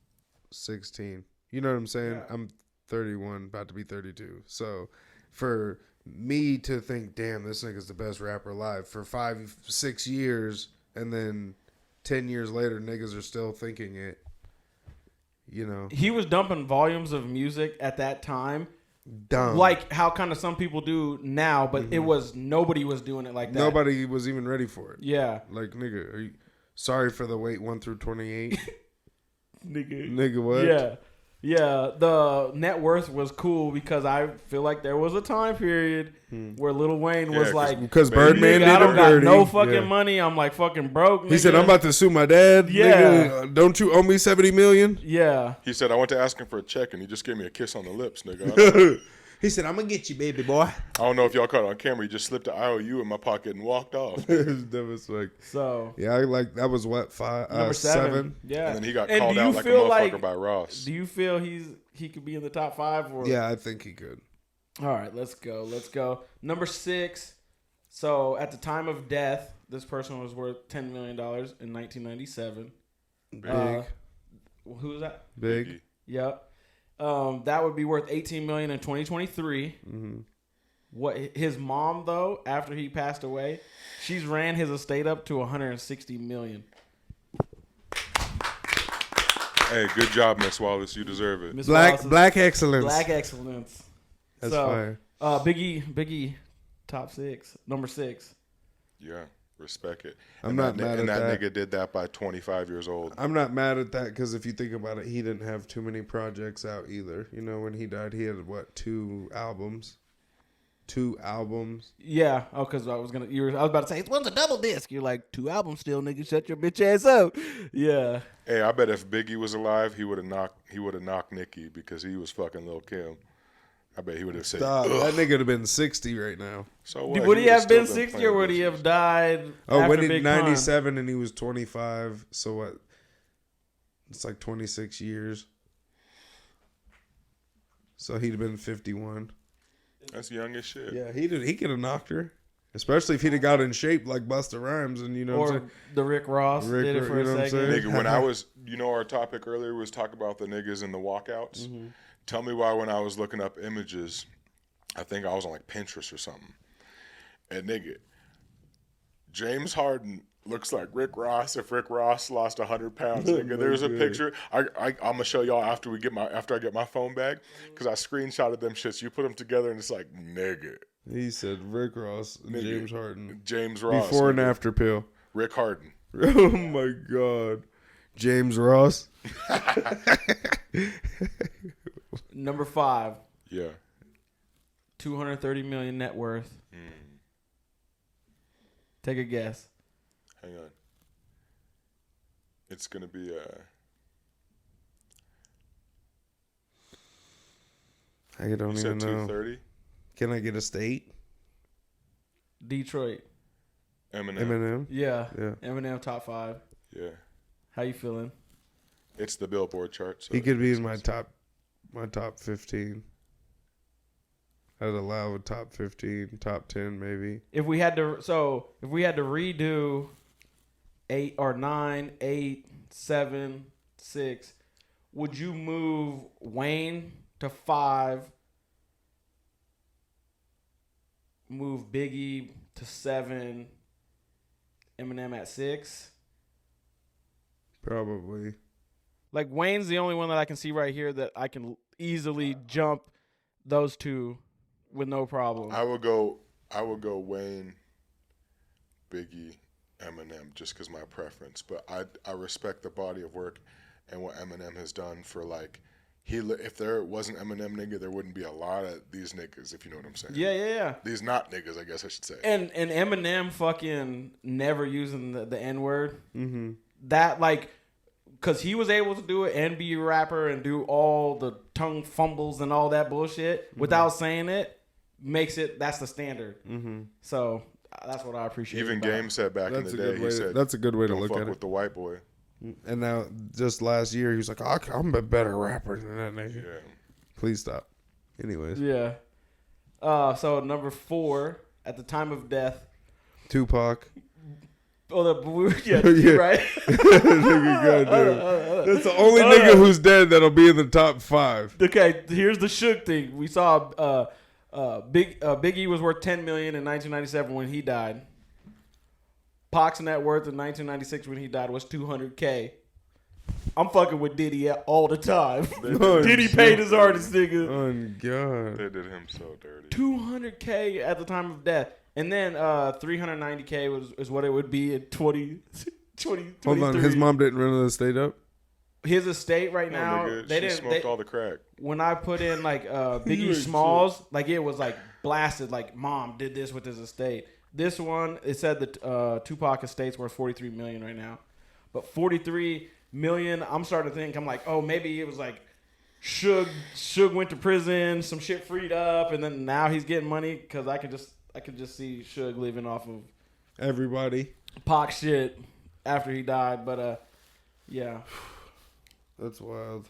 16. You know what I'm saying? Yeah. I'm 31, about to be 32. So for me to think, damn, this nigga's the best rapper alive for 5-6 years, and then 10 years later, niggas are still thinking it. You know, He was dumping volumes of music at that time. dumb. Like how kind of some people do now, but it was nobody was doing it like that. Nobody was even ready for it. Yeah. Like, nigga, are you sorry for the wait 1 through 28? Nigga. Nigga, what? Yeah. Yeah. The net worth was cool because I feel like there was a time period where Lil Wayne was 'cause- like, Because Baby, Birdman nigga, did I don't him got dirty. no fucking Yeah. money. I'm like fucking broke. He said, nigga. I'm about to sue my dad. Yeah. Nigga. Don't you owe me $70 million? Yeah. he said, I went to ask him for a check, and he just gave me a kiss on the lips, nigga. He said, I'm going to get you, baby boy. I don't know if y'all caught it on camera. He just slipped an IOU in my pocket and walked off. That was like, So yeah, I like, that was what, number 7. Yeah. And then he got And called do you out like a feel motherfucker by Ross. Do you feel he could be in the top 5? Or? Yeah, I think he could. All right, let's go. Let's go. Number 6. So at the time of death, this person was worth $10 million in 1997. Big. Who was that? Big. Yep. That would be worth $18 million in 2023. Mm-hmm. What his mom though, after he passed away, she's ran his estate up to $160 million. Hey, good job, Miss Wallace. You deserve it. Miss Black Wallace's- excellence. Black excellence. That's So, fire. Biggie, top 6, number 6. Yeah, respect it. I'm And not that, mad and at that that. nigga did that by 25 years old. I'm not mad at that because if you think about it, he didn't have too many projects out either. You know, when he died, he had, what, 2 albums? 2 albums. Yeah. Oh, because I was about to say, one's a double disc. You're like, 2 albums still, nigga. Shut your bitch ass up. Yeah. Hey, I bet if Biggie was alive, he would have knocked Nicki because he was fucking Lil Kim. I bet he would have said, Stop. ugh. That nigga would have been 60 right now. So Would what? he would've have been still 60 or playing would he business. have died? Oh, after when he Big Pun? 97 and he was 25. So what? It's like 26 years. So he'd have been 51. That's young as shit. Yeah, he could have knocked her. Especially if he'd have got in shape like Busta Rhymes and you know what I'm Or saying? the Rick Ross Rick- did it for you a know what I'm second. saying? Nigga, when I was, our topic earlier was talk about the niggas in the walkouts. Mm-hmm. Tell me why when I was looking up images, I think I was on like Pinterest or something. And nigga, James Harden looks like Rick Ross if Rick Ross lost 100 pounds. Nigga, there's a picture. I'm gonna show y'all after I get my phone back because I screenshotted them shits. You put them together and it's like nigga. He said Rick Ross and Nigga. James Harden. James Ross. Before and nigga. after pill. Rick Harden. Oh my God. James Ross. Number 5, Yeah. 230 million net worth. Take a guess. Hang on. It's gonna be I don't you even said know. 230. Can I get a state? Detroit. Eminem. Eminem? Yeah. Yeah. Eminem top 5. Yeah. How you feeling? It's the Billboard chart. So He could be in my top 15. I'd allow a top 15, top 10 maybe. If we had to redo 8 or 9, 8, 7, 6, would you move Wayne to 5? Move Biggie to 7, Eminem at 6. Probably. Like Wayne's the only one that I can see right here that I can easily jump those two with no problem. I would go Wayne, Biggie, Eminem, just because my preference. But I respect the body of work and what Eminem has done for like if there wasn't Eminem nigga, there wouldn't be a lot of these niggas, if you know what I'm saying. Yeah. These not niggas, I guess I should say. And Eminem fucking never using the N-word. Mm-hmm. That, like, because he was able to do it and be a rapper and do all the tongue fumbles and all that bullshit without saying it, that's the standard. Mm-hmm. So that's what I appreciate. Even Game said back in the day, he said, that's a good way to don't look fuck at with it. the white boy. And now, just last year, he was like, I'm a better rapper than that nigga. Yeah. Please stop. Anyways. Yeah. So number 4, at the time of death. Tupac. Oh, yeah, Yeah. right? Nigga, goddamn. That's the only nigga who's dead that'll be in the top 5. Okay, here's the Suge thing. We saw Biggie was worth $10 million in 1997 when he died. Pac's net worth in 1996 when he died was $200K. I'm fucking with Diddy all the time. Diddy paid his artist, nigga. Oh, God. They did him so dirty. $200K at the time of death. And then $390K is what it would be in 2023. Hold on. His mom didn't run the estate up? His estate right now, nigga, they she didn't. smoked all the crack. When I put in like Biggie Smalls, like it was like blasted. Like mom did this with his estate. This one, it said that Tupac estate's worth $43 million right now, but $43 million. I'm starting to think. I'm like, oh, maybe it was like Suge went to prison, some shit freed up, and then now he's getting money because I could just see Suge living off of Everybody. Pac shit after he died. But yeah. That's wild.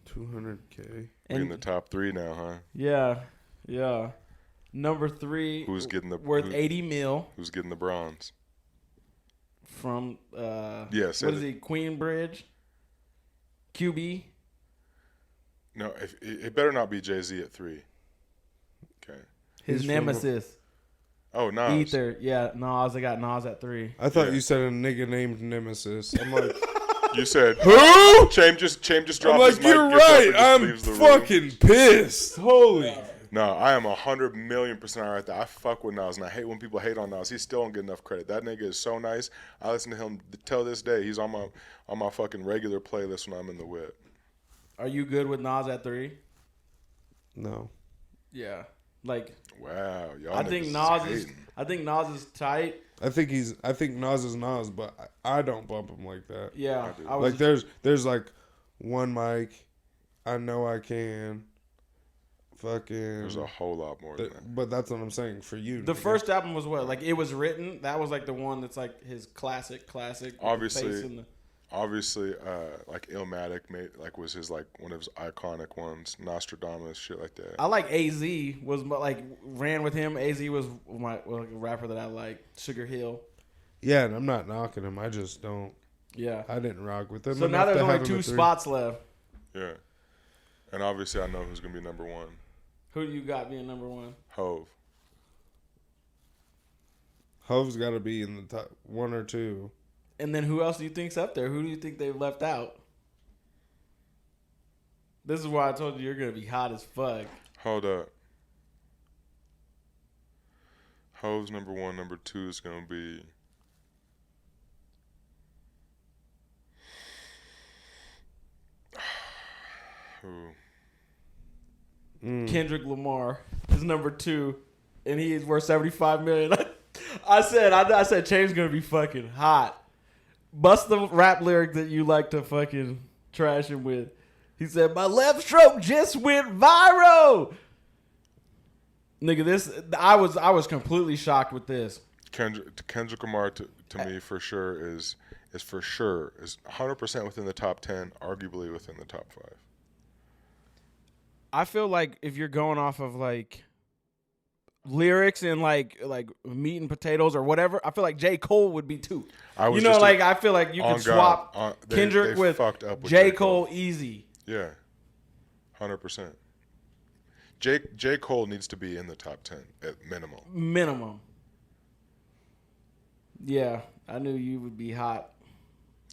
$200K. We in the top 3 now, huh? Yeah. Number 3. Who's getting the worth $80 million Who's getting the bronze? from Yeah, what is he? Queenbridge, QB. No, it better not be Jay-Z at 3. Okay. His He's nemesis. Oh, Nas. Ether. Yeah, Nas. I got Nas at 3. I thought Yeah. you said a nigga named Nemesis. I'm like, You said who? Chaim just dropped I'm like, his mic, you're gets up, right. and just I'm leaves the room. fucking pissed. Holy. No, I am 100,000,000% right there. I fuck with Nas, and I hate when people hate on Nas. He still don't get enough credit. That nigga is so nice. I listen to him till this day. He's on my fucking regular playlist when I'm in the whip. Are you good with Nas at 3? No. Yeah. Like Wow, y'all. I think Nas is tight. I think Nas is Nas, but I don't bump him like that. Yeah. do. I was Like there's like one mic. I know I can. Fucking. There's a whole lot more than that. But that's what I'm saying for you. the nigga. first album was what? Like It Was Written. That was like the one that's like his classic. with the Obviously. face and the- Obviously, like Illmatic was his like one of his iconic ones. Nostradamus, shit like that. I like AZ was like ran with him. AZ was my like, a rapper that I like. Sugar Hill. Yeah, and I'm not knocking him. I just don't. Yeah. I didn't rock with him. So now enough there's to only have him 2 at 3. spots left. Yeah, and obviously I know who's gonna be number 1. Who do you got being number 1? Hove. Hove's got to be in the top 1 or 2. And then who else do you think's up there? Who do you think they've left out? This is why I told you you're gonna be hot as fuck. Hold up. Hove's number 1. Number 2 is gonna be. Who? Kendrick Lamar is number 2, and he is worth $75 million. I said Chain's gonna be fucking hot. Bust the rap lyric that you like to fucking trash him with. He said, "My left stroke just went viral." Nigga, I was completely shocked with this. Kendrick Lamar to me for sure is 100% within the top 10, arguably within the top 5. I feel like if you're going off of like lyrics and like meat and potatoes or whatever, I feel like J. Cole would be 2. I feel like you on could God, swap they Kendrick with fucked up with J. Cole easy. Yeah, 100%. J. Cole needs to be in the top 10 at minimum. Yeah, I knew you would be hot.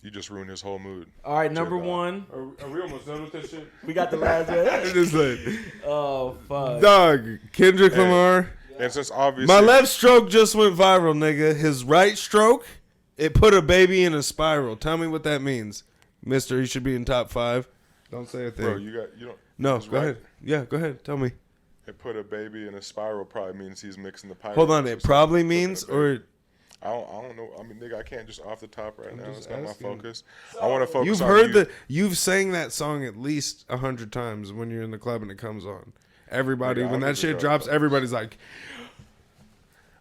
You just ruined his whole mood. All right, number J-Bob. 1. Are we almost done with this shit? We got the last one. It's just like, Oh fuck. dog, Kendrick Lamar. And since obviously My left stroke just went viral, nigga. His right stroke, it put a baby in a spiral. Tell me what that means. Mister, he should be in top 5. Don't say a thing. Bro, you don't. No, he's go right. ahead. Yeah, go ahead. Tell me. They put a baby in a spiral probably means he's mixing the pirate. Hold on. or It something. probably Putting a means, baby. or I don't know. I mean, nigga, I can't just off the top right now. just It's not my asking. focus. I want to focus. you've on heard you've sang that song at least 100 times when you're in the club and it comes on. Everybody, Nigga, when I that was shit a drops, girl. everybody's like,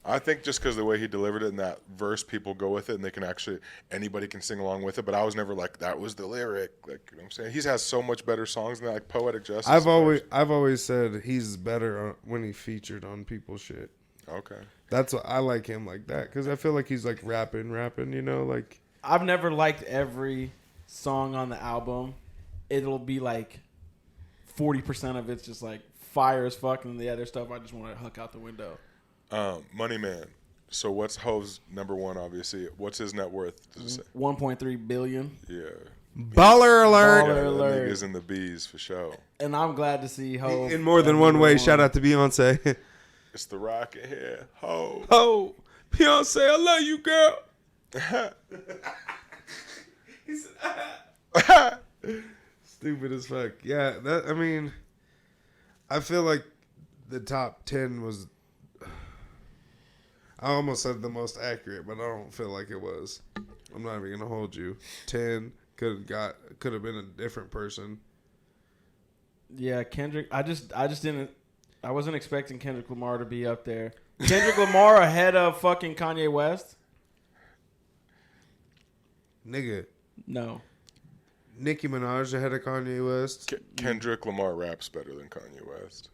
I think just because the way he delivered it in that verse, people go with it and they can actually, anybody can sing along with it. But I was never like, that was the lyric. Like, you know what I'm saying? He has so much better songs than that, like Poetic Justice. I've always said he's better when he featured on people's shit. Okay. That's what I like him like that because I feel like he's like rapping, you know, like I've never liked every song on the album. It'll be like 40% of it's just like fire as fuck, and the other stuff I just want to huck out the window. Money Man. So what's Hov's number one, obviously? What's his net worth? Does it say? 1.3 billion. Yeah. baller alert. Baller Yeah, that alert. nigga's in the bees for sure. And I'm glad to see Hov In more than one way. Shout out to Beyonce. It's the rocket here. Ho. Oh, Beyonce, I love you, girl. Stupid as fuck. Yeah, I mean, I feel like the top 10 was. I almost said the most accurate, but I don't feel like it was. I'm not even gonna hold you. 10 could have been a different person. Yeah, Kendrick. I just didn't. I wasn't expecting Kendrick Lamar to be up there. Kendrick Lamar ahead of fucking Kanye West? Nigga, No. Nicki Minaj ahead of Kanye West. Kendrick Lamar raps better than Kanye West.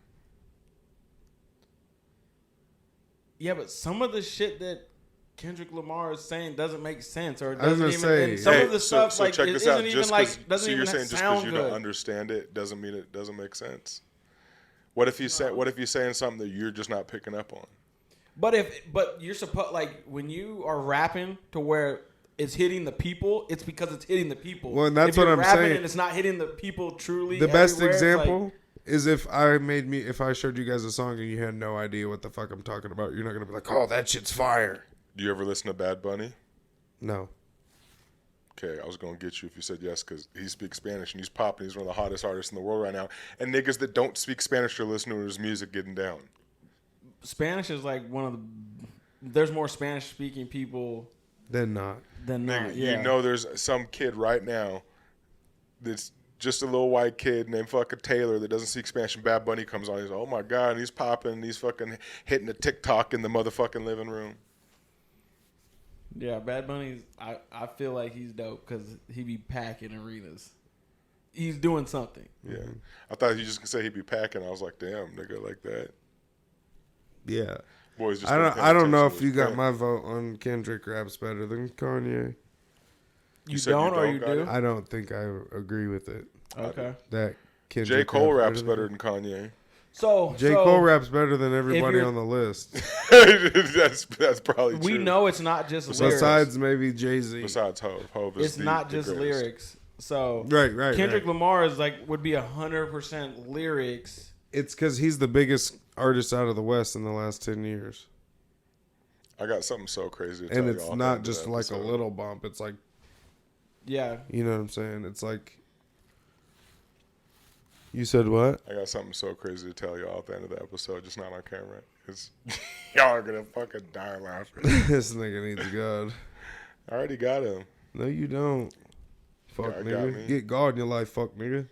Yeah, but some of the shit that Kendrick Lamar is saying doesn't make sense, or it I was doesn't gonna even. say- And some Hey, of the so stuff like check it this isn't out. even Just like 'cause- doesn't so even you're saying just because sound you good. don't understand it doesn't mean it doesn't make sense. What if you say? What if you're saying something that you're just not picking up on? But you're supposed like when you are rapping to where it's hitting the people, it's because it's hitting the people. Well, and that's if you're what I'm rapping saying. And it's not hitting the people truly. The best everywhere, it's like- example is if I showed you guys a song and you had no idea what the fuck I'm talking about. You're not gonna be like, oh, that shit's fire. Do you ever listen to Bad Bunny? No. Okay, I was gonna get you if you said yes because he speaks Spanish and he's popping. He's one of the hottest artists in the world right now. And niggas that don't speak Spanish are listening to his music getting down. Spanish is like one of the. There's more Spanish speaking people Then not. than Nigga, not. Yeah. you know there's some kid right now that's just a little white kid named fucking Taylor that doesn't speak Spanish and Bad Bunny comes on. He's like, oh my God, and he's popping and he's fucking hitting the TikTok in the motherfucking living room. Yeah, Bad Bunny's. I feel like he's dope because he be packing arenas. He's doing something. Yeah. I thought you just gonna say he'd be packing. I was like, damn, nigga, like that. Yeah. Boys just I don't know if attention you to got his my vote on Kendrick raps better than Kanye. You said don't, you or don't you got do? it? I don't think I agree with it. Okay. That Kendrick J. Cole raps better than Kanye. So J. Cole raps better than everybody you're- on the list. that's probably we true. know it's not just lyrics. Besides maybe Jay-Z. Besides Hov is It's the, not the just greatest. lyrics. So Right. Kendrick Lamar is like would be 100% lyrics. It's because he's the biggest artist out of the West in the last 10 years. I got something so crazy to tell And y'all it's at the not end of just the like a episode. little bump. It's like, Yeah. you know what I'm saying? It's like, you said what? I got something so crazy to tell y'all at the end of the episode, just not on camera. Because y'all are going to fucking die laughing. This nigga needs God. I already got him. No, you don't. Fuck, God got me. nigga. Get God in your life, fuck, nigga.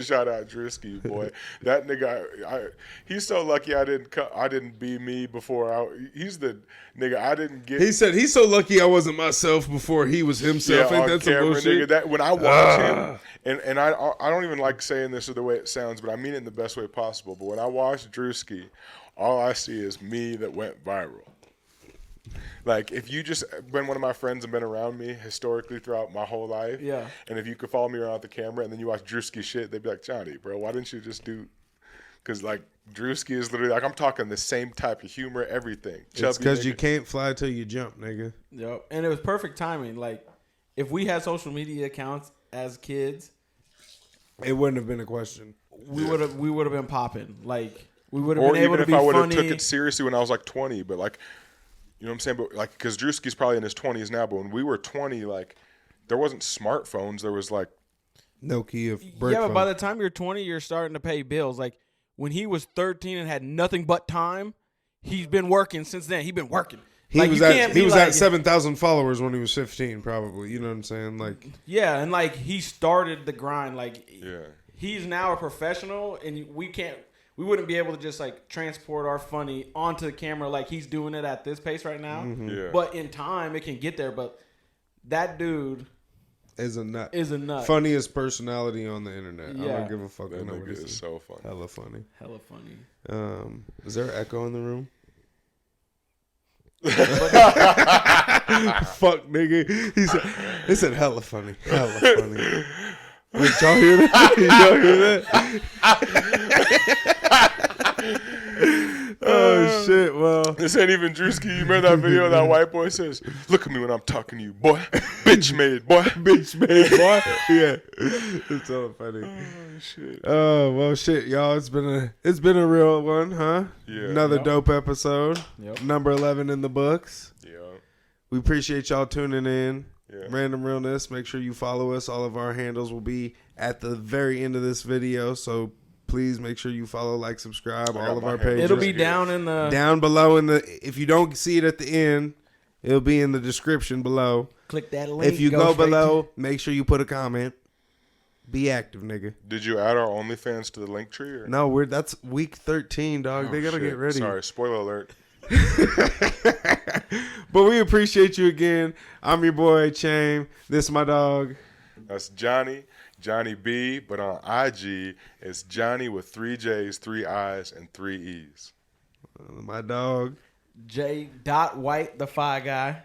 Shout out Drewski, boy. That nigga, he's so lucky I didn't be me before. He's the nigga I didn't get. He said he's so lucky I wasn't myself before he was himself. Ain't on that some camera, bullshit? nigga. That when I watch him, and I don't even like saying this or the way it sounds, but I mean it in the best way possible. But when I watch Drewski, all I see is me that went viral. Like, if you just been one of my friends and been around me historically throughout my whole life, Yeah. and if you could follow me around the camera and then you watch Drewski shit, they'd be like, Johnny, bro, why didn't you just do? Because, like, Drewski is literally, like, I'm talking the same type of humor, everything. It's Chubby because you nigga. can't fly till you jump, nigga. Yep. And it was perfect timing. Like if we had social media accounts as kids, It wouldn't have been a question. we would have been popping. Like we would have Or been able even to if be I would have funny. took it seriously when I was, like, 20, but, like, you know what I'm saying? But, like, because Drewski's probably in his 20s now, but when we were 20, like, there wasn't smartphones. There was like, Nokia brick Yeah, but phone. by the time you're 20, you're starting to pay bills. Like when he was 13 and had nothing but time, he's been working since then. He's been working. He Like, was you at can't he be was like- at 7,000 followers when he was 15, probably. You know what I'm saying? Like, Yeah, and like he started the grind. Like yeah. he's now a professional, and we wouldn't be able to just like transport our funny onto the camera like he's doing it at this pace right now. Yeah. But in time, it can get there. But that dude is a nut. is a nut. Funniest personality on the internet. I Yeah. don't give a fuck. That what nigga nobody is says. so funny. Hella funny. Hella funny. Is there an echo in the room? Fuck, nigga. He said hella funny. Hella funny. Wait, y'all hear that? Y'all hear that? Oh, shit. Well, This ain't even Drewski. You remember that video that white boy says, "Look at me when I'm talking to you, boy. Bitch made, boy. bitch, man, boy. Yeah. It's so funny. Oh, shit. Oh, well, shit, y'all. It's been a real one, huh? Yeah. Another dope episode. Yep. Number 11 in the books. Yeah. We appreciate y'all tuning in. Yeah. Random Realness. Make sure you follow us. All of our handles will be at the very end of this video. So please make sure you follow, like, subscribe, I all got of my our handles. pages. It'll be Just down in the down below if you don't see it at the end, it'll be in the description below. click that link. If you go straight below, make sure you put a comment. Be active, nigga. Did you add our OnlyFans to the link tree? Or? No, that's week 13, dog. Oh, they gotta shit. get ready. Sorry, spoiler alert. But we appreciate you again. I'm your boy Chain. This is my dog. That's Johnny B. But on IG, it's Johnny with 3 J's, 3 I's, and 3 E's. My dog. J. White, the Fi guy.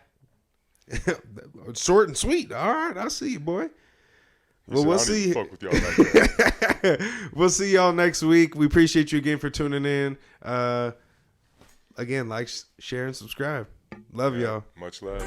Short and sweet. All right, I see you, boy. Well, we'll I don't even see. fuck with y'all like that. We'll see y'all next week. We appreciate you again for tuning in. Again, like, share, and subscribe. Love y'all. Much love.